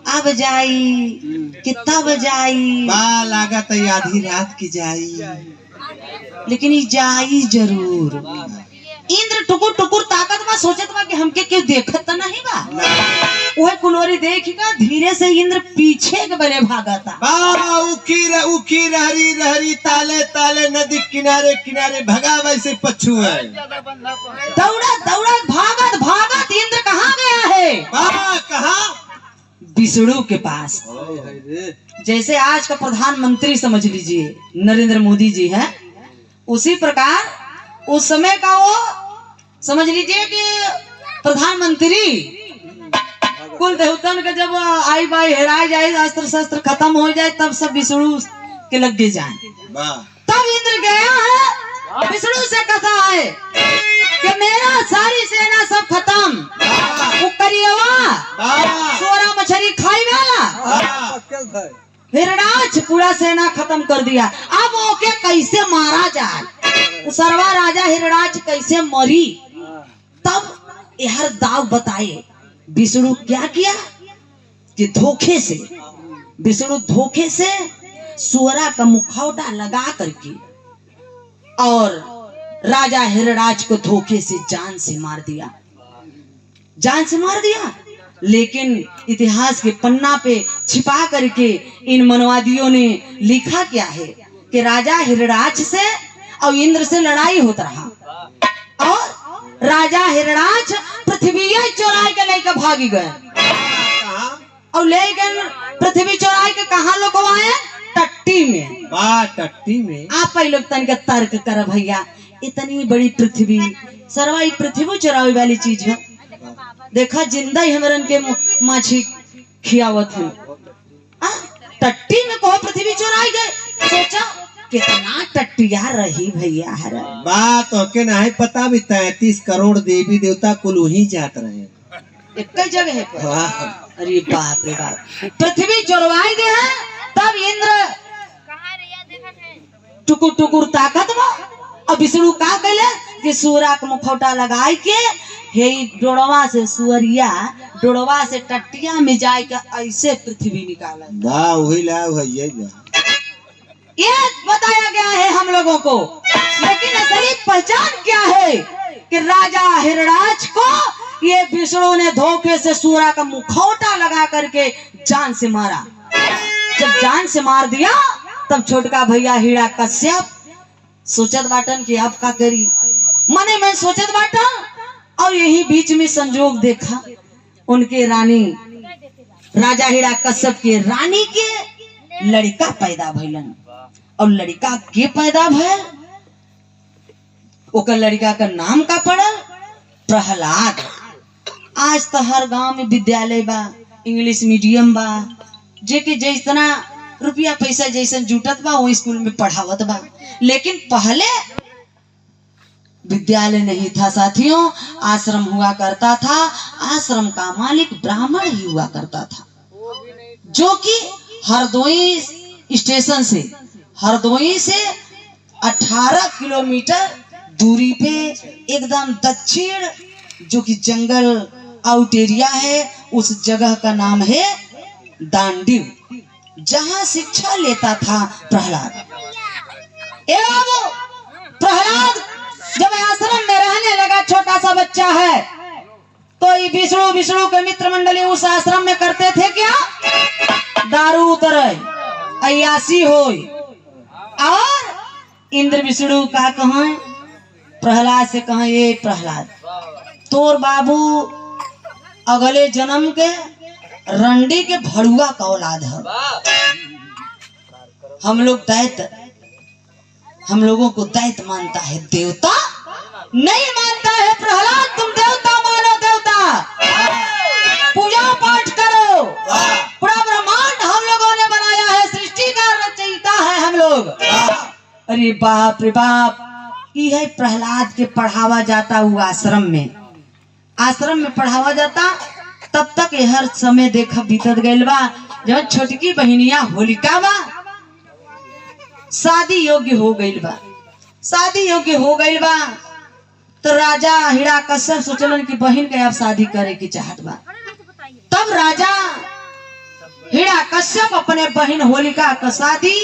अब जाई कितना बजाई, लागत आधी रात की जाई, लेकिन ये जाई जरूर। इंद्र टुकुर टुकुर ताकत में सोचत बा कि हमके क्यों देखत तो नहीं बा। वह कुलोरी देखिका धीरे से इंद्र पीछे के बले भागता। उकी रहरी रहरी ताले ताले नदी किनारे किनारे भगा वैसे पच्छू है। दौड़ा दौड़ा भागत भागत इंद्र कहाँ गया है? कहाँ? विष्णु के पास। जैसे आज का प्रधानमंत्री समझ लीजिए नरेंद्र मोदी जी है, उसी प्रकार उस समय का वो समझ लीजिए कि प्रधानमंत्री कुल देवतन का जब आई बाई हेराई जाए, अस्त्र शस्त्र खत्म हो जाए, तब सब विष्णु के लगे जाए। तब इंद्र गया है, विष्णु से कहा है कि मेरा सारी सेना सब खत्म, सोरा मछली खाई वाला हिरणाक्ष पूरा सेना खत्म कर दिया। अब ओके कैसे मारा जाए, सर्वा राजा हिरणाक्ष कैसे मरी, तब यह दाव बताए। विष्णु क्या किया कि धोखे से, विष्णु धोखे से सोरा का मुखौटा लगा करके और राजा हिरणाक्ष को धोखे से जान से मार दिया, जान से मार दिया। लेकिन इतिहास के पन्ना पे छिपा करके इन मनवादियों ने लिखा क्या है कि राजा हिरणाक्ष से और इंद्र से लड़ाई होता रहा और राजा हिरणाक्ष पृथ्वी चोरा के लेकर भागी गए और लेकिन पृथ्वी चोरा के कहाँ लोग आए? टट्टी में। टट्टी में आप लोग तन का तर्क कर भैया, इतनी बड़ी पृथ्वी, सरवाई पृथ्वी चोरावे वाली चीज है। देखा जिंदा ही हमारन के माछी खियावत है, टट्टी में कहो पृथ्वी चोराई गए। सोचा कितना टट्टिया रही भैया। बात होके नहीं पता भी 33 करोड़ देवी देवता कुल वही जात रहे एक जगह है। अरे बाप रे बाप, पृथ्वी चोरवाई गए हैं। तब इंद्र टुकुर टुकुर ताकत में और विष्णु का कहले कि सूरा का मुखौटा लगाई के हे डोड़वा से सुअरिया डोड़वा से टट्टिया में जाए के ऐसे पृथ्वी निकाला। ये बताया गया है हम लोगों को, लेकिन असली पहचान क्या है कि राजा हिरणाक्ष को ये विष्णु ने धोखे से सूरा का मुखौटा लगा करके जान से मारा। जब जान से मार दिया तब छोटका भैया हीरा कश्यप सोचत बाटन कि अब का करी, मने मैं सोचत बाटा। और यही बीच में संजोग देखा उनके रानी राजा हीरा कश्यप के रानी के लड़का पैदा भइलन। और लड़का के पैदा भइल, ओकर लड़का का नाम का पड़ल प्रहलाद। आज तो हर गांव में विद्यालय बा, इंग्लिश मीडियम बा, जेके जितना रुपया पैसा जैसन जुटत बा वो स्कूल में पढ़ावत बा। लेकिन पहले विद्यालय नहीं था साथियों, आश्रम हुआ करता था। आश्रम का मालिक ब्राह्मण ही हुआ करता था, जो कि हरदोई स्टेशन से, हरदोई से 18 किलोमीटर दूरी पे एकदम दक्षिण, जो कि जंगल आउट एरिया है, उस जगह का नाम है दांडीव, जहां शिक्षा लेता था प्रहलाद। प्रहलाद जब आश्रम में रहने लगा, छोटा सा बच्चा है, तो ये विष्णु के मित्र मंडली उस आश्रम में करते थे क्या, दारू उतरे, अयासी होई। और इंद्र विष्णु का कहें प्रहलाद से, कहें ये प्रहलाद तोर बाबू अगले जन्म के रंडी के भड़ुआ का औलाद है। हम लोगों को दैत्य मानता है, देवता नहीं मानता है। प्रहलाद तुम देवता मानो, देवता पूजा पाठ करो, पूरा ब्रह्मांड हम लोगों ने बनाया है, सृष्टि का रचयिता है हम लोग। अरे बाप रे बाप, यह प्रहलाद के पढ़ावा जाता हुआ आश्रम में पढ़ावा जाता। तब तक हर समय देखा बीतत गइल बा। जब छोटकी बहनिया होलिका बा शादी योग्य हो गइल बा, तो राजा हीरा कश्यप सोचलन कि बहन के अब शादी करे की चाहत बा। तब राजा हीरा कश्यप अपने बहन होलिका का शादी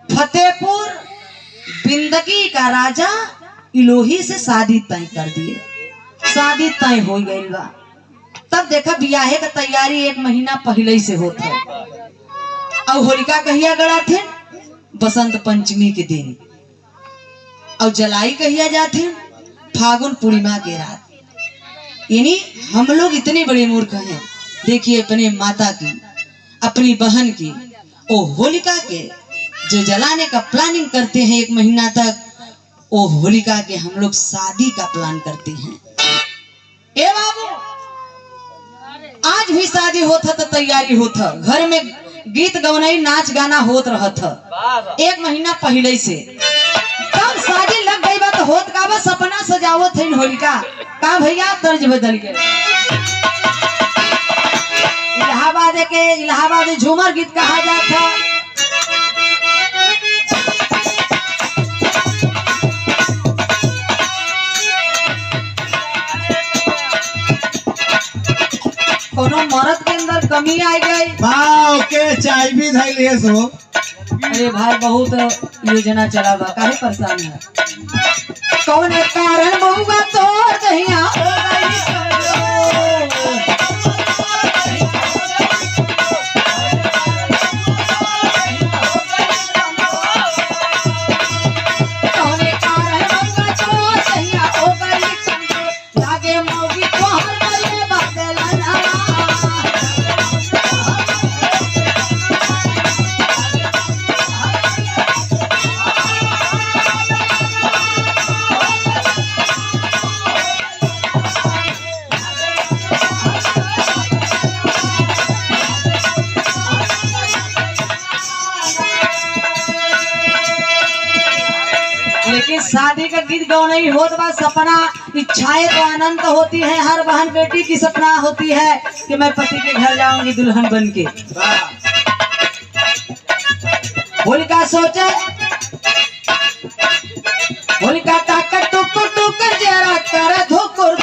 फतेहपुर बिंदकी का राजा इलोही से शादी तय कर दिए। शादी तय हो गई बा। तब देखा बियाहे का तैयारी 1 महीना पहले से होता है। और होलिका कहिया गड़ा थे, बसंत पंचमी के दिन। और जलाई कहिया जाते, फागुन पूर्णिमा के रात। यानी हम लोग इतने बड़े मूर्ख हैं, देखिए अपने माता की, अपनी बहन की, ओ होलिका के जो जलाने का प्लानिंग करते हैं 1 महीना तक, ओ होलिका के हम लोग शादी का प्लान करते हैं। ए बाबू, आज भी शादी होता तो तैयारी होता, घर में गीत गवनाई नाच गाना होत रहा था 1 महीना पहले से। तब शादी लग गई बात होत का बस सपना सजावत है होलिका का भैया तर्ज बदल गए। इलाहाबाद झूमर गीत कहा जाता। कोनो मर्द के अंदर कमी आ गई, भाव के चाय भी धैल है सो। अरे भाई बहुत योजना चला बा, काहे परेशान है? कौन कारण बहुआ तोड़ दहिया हो गई। लेकिन शादी का गीत गाँव नहीं होता बा। सपना इच्छाएं तो अनंत होती है, हर बहन बेटी की सपना होती है कि मैं पति के घर जाऊंगी दुल्हन बन के। होलिका सोचे, होलिका ताकत टुकुर टुकुर जरा कर धुकुर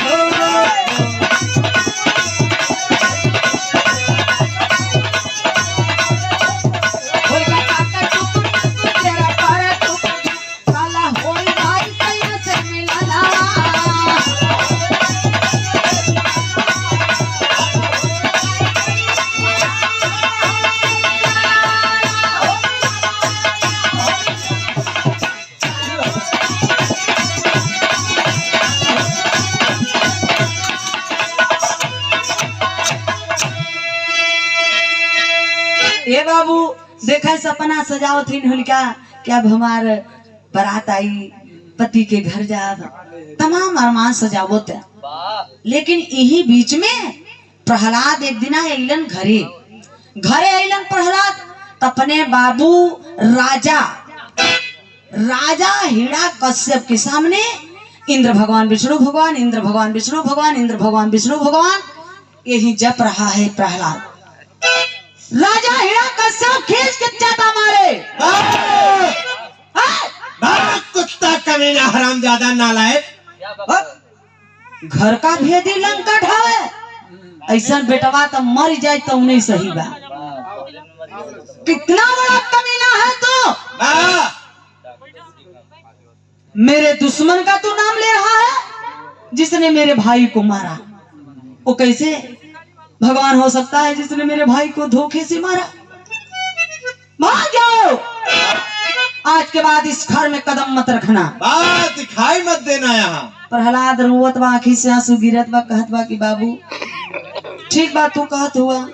ए बाबू देखा सपना सजाओ थी होलिका कि अब हमार बारात आई, पति के घर जा, तमाम अरमान सजावत है। लेकिन यही बीच में प्रहलाद एक दिन अलन घरे अलन प्रहलाद, अपने बाबू राजा हिड़ा कश्यप के सामने इंद्र भगवान विष्णु भगवान, इंद्र भगवान विष्णु भगवान, इंद्र भगवान विष्णु भगवान यही जप रहा है प्रहलाद। राजा हिड़ा कश्यप खींच के जाता मारे, कुत्ता कमीना हरामजादा नालायक, घर का भेदी लंका ढावे, ऐसा बेटवा तो मर जाए तो नहीं सही बा। कितना बड़ा कमीना है तो मेरे दुश्मन का तू नाम ले रहा है, जिसने मेरे भाई को मारा। वो कैसे भगवान हो सकता है जिसने मेरे भाई को धोखे से मारा? भाग जाओ, आज के बाद इस घर में कदम मत रखना, बात दिखाई मत देना यहाँ। प्रहलाद रोवत बा, आँखी से आंसू गिरत बा, कहत बा कि बाबू ठीक बात तू कहत हुआ,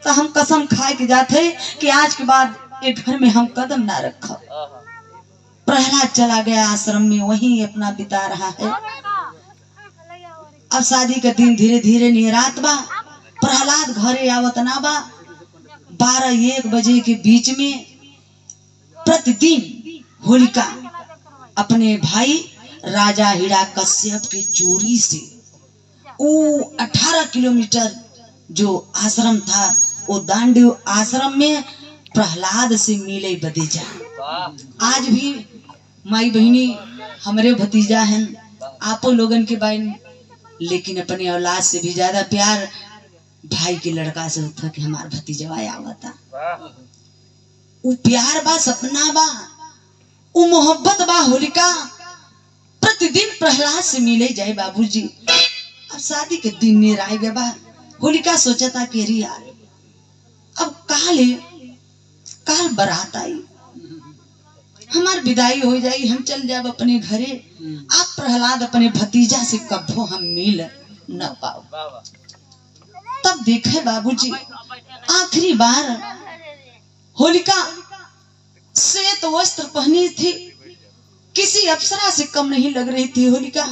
तो हम कसम खाए के जाते कि आज के बाद एक घर में हम कदम ना रखा। प्रहलाद चला गया आश्रम में, वहीं अपना बिता रहा है। अब शादी का दिन धीरे धीरे निरात बा, प्रहलाद घरे आवत ना बा। 12-1 बजे के बीच में प्रतिदिन होलिका अपने भाई राजा हिड़ा कश्यप की चोरी से वो 18 किलोमीटर जो आश्रम था, वो दांडू आश्रम में प्रहलाद से मिले बदे जा। आज भी माई बहनी हमारे भतीजा हैं, आपो लोगन के बहन, लेकिन अपने औलाद से भी ज्यादा प्यार भाई के लड़का से होता कि हमार भतीजा आवता। वो प्यार बा, सपना बा, वो मोहब्बत बा। होलिका प्रतिदिन प्रहलाद से मिले जाए बाबूजी। अब शादी के दिन ने राय गए बा, होलिका सोचा था कि अरे यार अब काल बारात आई, हमार विदाई हो जाई, हम चल जाब अपने घरे। आप प्रहलाद अपने भतीजा से कभो हम मिल न पाओ। तब देखे बाबूजी आखिरी बार होलिका श्वेत वस्त्र पहनी थी, किसी अप्सरा से कम नहीं लग रही थी होलिका।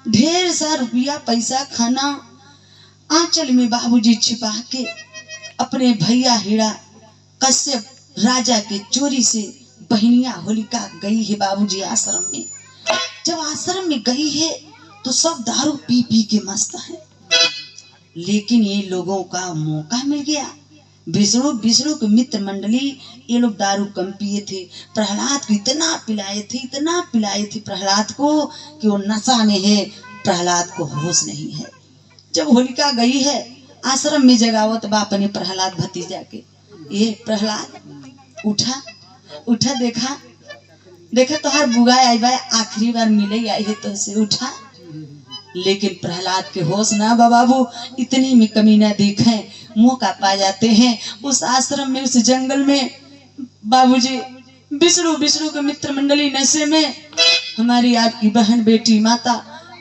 ढेर सा रुपया पैसा खाना आंचल में बाबूजी छिपा के अपने भैया हिड़ा कश्यप राजा के चोरी से बहनिया होलिका गई है बाबूजी आश्रम में। जब आश्रम में गई है तो सब दारू पी पी के मस्त है, लेकिन ये लोगों का मौका मिल गया। विष्णु के मित्र मंडली ये लोग दारू कम पिए थे, प्रहलाद को इतना पिलाए थे प्रहलाद को कि वो नशा में है, प्रहलाद को होश नहीं है। जब होलिका गई है आश्रम में जगावत बाप ने प्रहलाद भतीजा के, ये प्रहलाद उठा देखा तोहार बुआ आई बा, आखिरी बार मिले आई है तो से उठा। लेकिन प्रहलाद के होश ना बाबू, इतनी में कमीना देखे मौका पा जाते हैं। उस आश्रम में, उस जंगल में बाबूजी विष्णु के मित्र मंडली नशे में हमारी आपकी बहन बेटी माता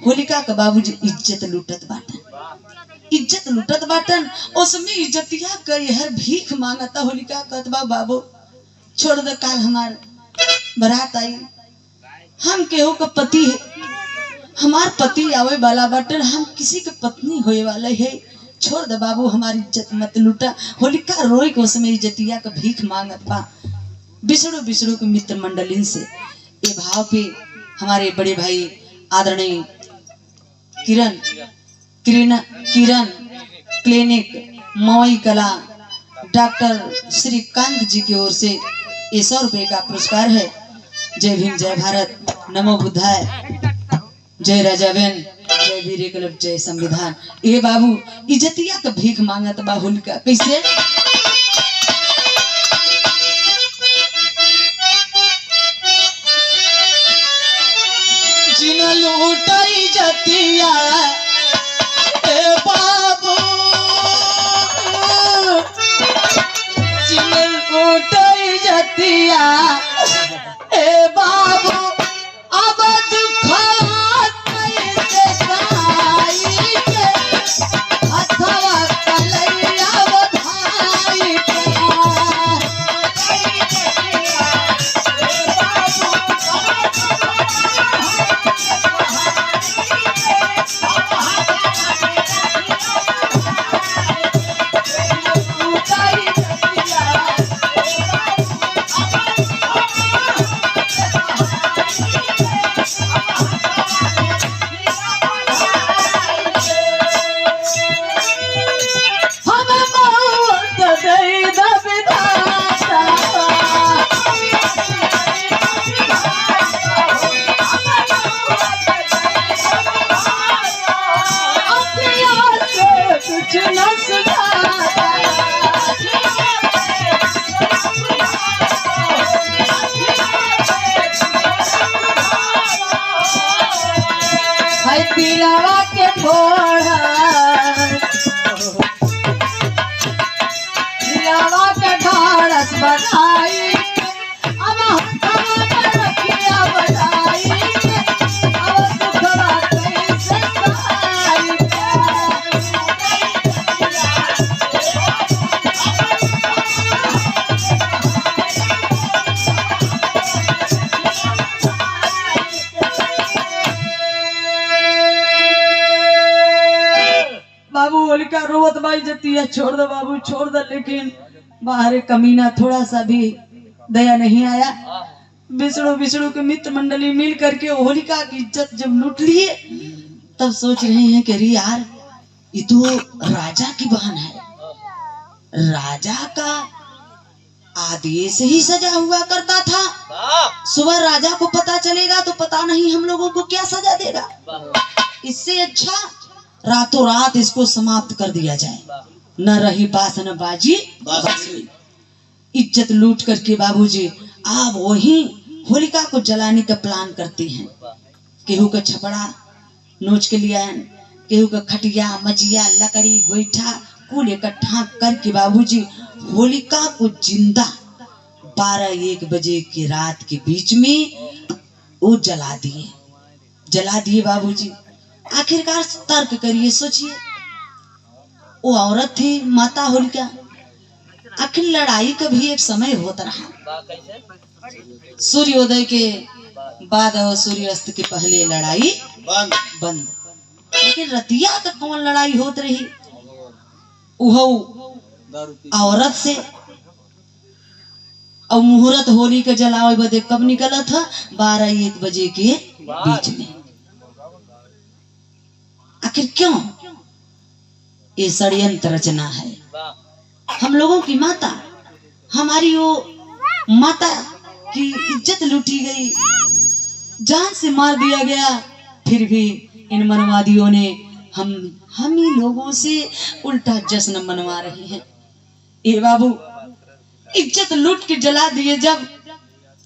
होलिका का बाबूजी इज्जत लूटत बाटन। उसमें इज्जतिया कई हर भीख मांगता। होलिका कहत बाबू छोड़ दे, काल हमार बारात आई, हम केहू का पति है, हमार पति आवे वाला बाटन, हम किसी के पत्नी होए वाले है, छोड़ दे बाबू, हमारी इज्जत मत लूटा। होलिका रोई को उसमें इज्जतिया का भीख मांगत बा विष्णु के मित्र मंडलिन से। ये भाव पे हमारे बड़े भाई आदरणीय किरण क्लिनिक मवई कला डॉक्टर श्रीकांत जी की ओर से 100 रुपए का पुरस्कार है। जय भीम, जय भारत, नमो बुद्धाय, जय राजा बेन, जय वीर क्लब, जय संविधान। ये बाबू इज्जतिया का भीख मांगत बा होलिका कैसे? जिन लूटाई जतिया ए बाबू, जिन लूटाई जतिया ए बाबू, अब दुखा अथवा कलैया बधाई। बनाई अब हथवा में रखिया बनाई अब सुखवा कैसे पाई बाबू होलिका रोवत बाई जती है छोड़ दो बाबू छोड़ दो, लेकिन बाहर कमीना थोड़ा सा भी दया नहीं आया। विष्णु विष्णु के मित्र मंडली मिल करके होलिका की इज्जत जब लूट लिए तब सोच रहे हैं कि अरे यार ये तो राजा की बहन है, राजा का आदेश ही सजा हुआ करता था, सुबह राजा को पता चलेगा तो पता नहीं हम लोगों को क्या सजा देगा। इससे अच्छा रातों रात इसको समाप्त कर दिया जाए, न रही बास न बाजी बाजी। इज्जत लूट करके बाबूजी आप वही होलिका को जलाने का प्लान करते हैं। केहू का छपड़ा नोच के लिया, केहू का खटिया मचिया लकड़ी गोईठा कुल इकट्ठा करके बाबूजी होलिका को जिंदा 12-1 बजे की रात के बीच में वो जला दिए बाबूजी। आखिरकार तर्क करिए, सोचिए, वो औरत थी माता होलिका, आखिर लड़ाई का भी एक समय होता रहा। सूर्योदय के बाद और सूर्यास्त के पहले लड़ाई बंद, लेकिन रतिया का कौन लड़ाई होत रही औरत से। और मुहूर्त होली का जलावे बदे कब निकला था? 12-1 बजे के बीच में। आखिर क्यों? ये षड्यंत्र रचना है। हम लोगों की माता, हमारी वो माता की इज्जत लूटी गई, जान से मार दिया गया, फिर भी इन मनवादियों ने हम ही लोगों से उल्टा जश्न मनवा रहे हैं। ए बाबू, इज्जत लूट के जला दिए। जब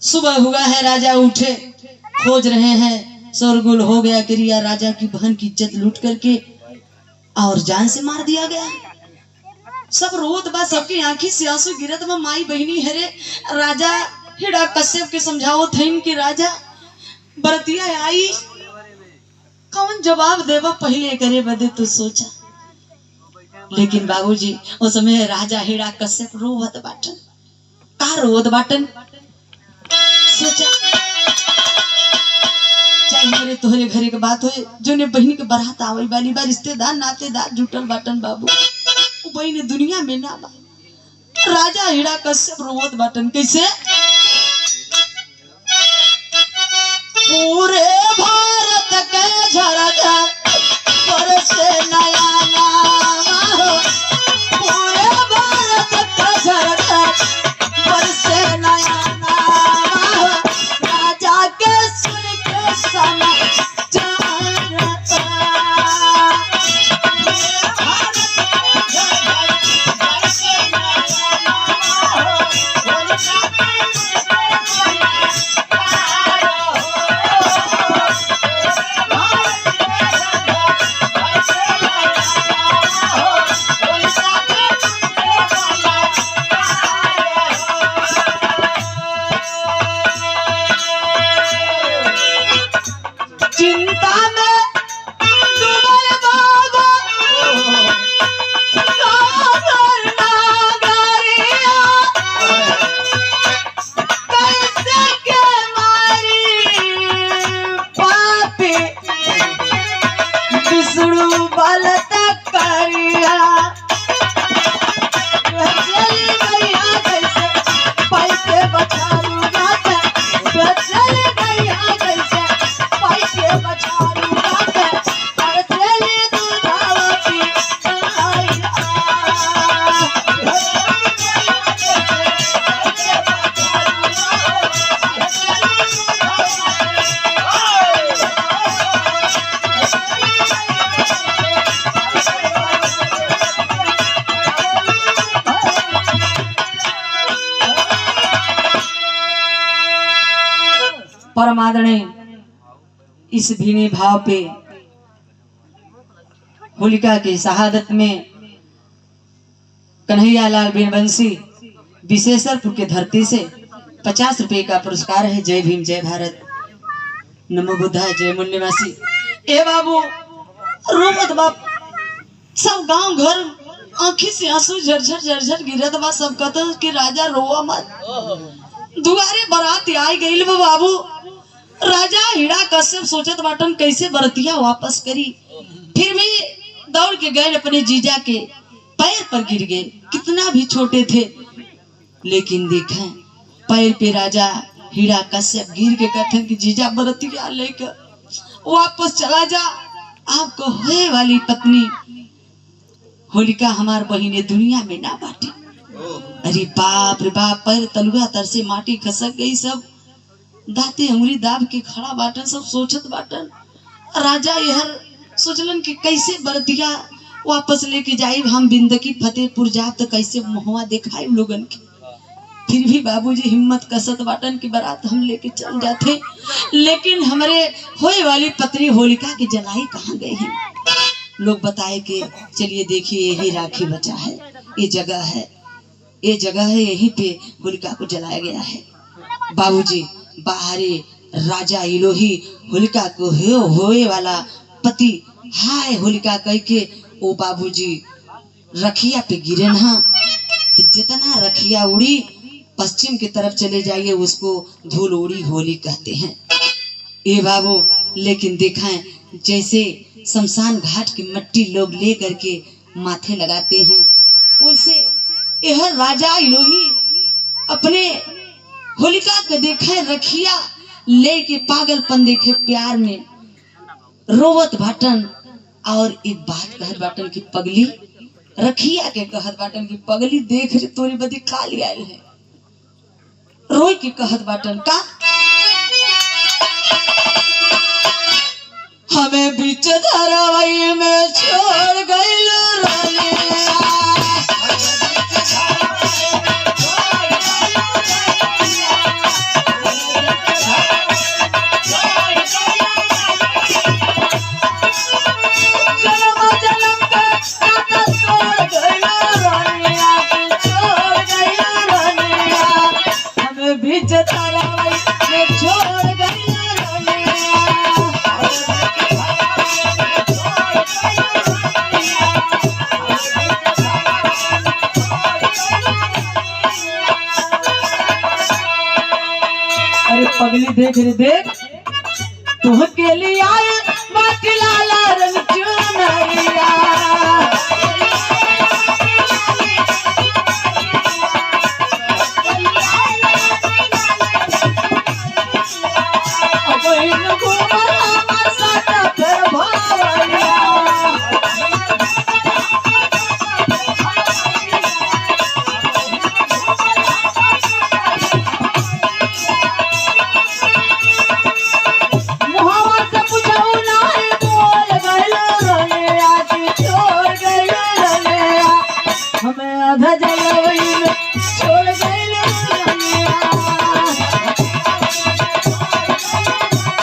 सुबह हुआ है, राजा उठे, खोज रहे हैं, शोरगुल हो गया कि रिया राजा की बहन की इज्जत लूट करके और जान से मार दिया गया। सब रोत बा, सबकी आंखी से आंसू गिरत बा। माई बहनी हरे राजा हिड़ा कश्यप के समझाओ थे कि राजा बरतिया आई, कौन जवाब देवा पहले करे बदे तो सोचा। लेकिन बाबूजी उस समय राजा हिड़ा कश्यप रोवत बाटन, का रोवत बाटन? सोचा चाहे मेरे तोहरे घरे के बात हो, जो ने बहनी के बारात आवल वाली बा, रिश्तेदार नातेदार जुटल बाटन बाबू, वो बहनी दुनिया में ना बा। राजा हिड़ा कश्यप रोवत बाटन, कैसे? पूरे भारत के झरना बरसे नया नाम, पूरे भारत का झरना बरसे नया नाम, राजा के सुन के समाचार। चिंता में डूबे बाबा सागर नागरिया, कैसे के मारी पापी विष्णु बलत करिया। चली गैया कैसे पैसे बचा लूंगा, चली गैया कैसे पैसे बचा लूंगा, और चली दूधावती परमादरणीय इस भीने भाव पे होलिका की शहादत में कन्हैया लाल बीरबंसी विशेषरपुर के धरती से 50 रुपए का पुरस्कार है। जय भीम, जय भारत, नमो बुद्धाय, जय मुन्निवासी। ए बाबू रो मत बाप, सब गांव घर आंखी से आंसू झरझर झरझर गिरत बा। सब कहते कि राजा रोवा मत। दुआरे बरात आई गईल बा बाबू। राजा हीरा कश्यप सोचत बाटन कैसे बरतिया वापस करी। फिर भी दौड़ के गए अपने जीजा के पैर पर गिर गए। कितना भी छोटे थे लेकिन देखें पैर पे राजा हीरा कश्यप गिर के कहते कि जीजा बरतिया लेकर वापस चला जा। आपको होए वाली पत्नी होलिका हमार बहिने दुनिया में ना बाटी। अरे बाप रे बाप, पैर तलुआ तर से माटी खसक गई। सब दाते उंगली दाब के खड़ा बाटन। सब सोचत बाटन। राजा यहर सोचलन कि कैसे बरतिया वापस लेके जाए। हम बिंदकी फतेहपुर जाब तो कैसे मुहवा दिखाई लोगन के। फिर भी बाबूजी हिम्मत कसत बाटन की बारात हम लेके चल जाते। लेकिन हमारे होए वाली पत्नी होलिका की जलाई कहाँ गए हैं। लोग बताए कि चलिए देखिए यही राखी बचा है, ये जगह है, ये जगह है, यहीं पे होलिका को जलाया गया है। बाबूजी बाहरे राजा इलोही होलिका को होए वाला पति हाय होलिका कह के ओ बाबूजी रखिया पे गिरे ना। तो जितना रखिया उड़ी पश्चिम की तरफ चले जाइए उसको धूल उड़ी होली कहते हैं। ए बाबू लेकिन देखें जैसे शमशान घाट की मिट्टी लोग ले करके माथे लगाते हैं, वैसे यह राजा इलोही अपने होलिका को देखे रखिया ले के पागलपन देखे प्यार में रोवत बाटन। और एक बात कहत बाटन की पगली रखिया के कहत बाटन की पगली देख रे तोरी बदी खा लिया है। रोई के कहत बाटन का हमें बीच धारावाही में छोड़ गई पगली देख रे देख तुह के लिए आए माटी लाला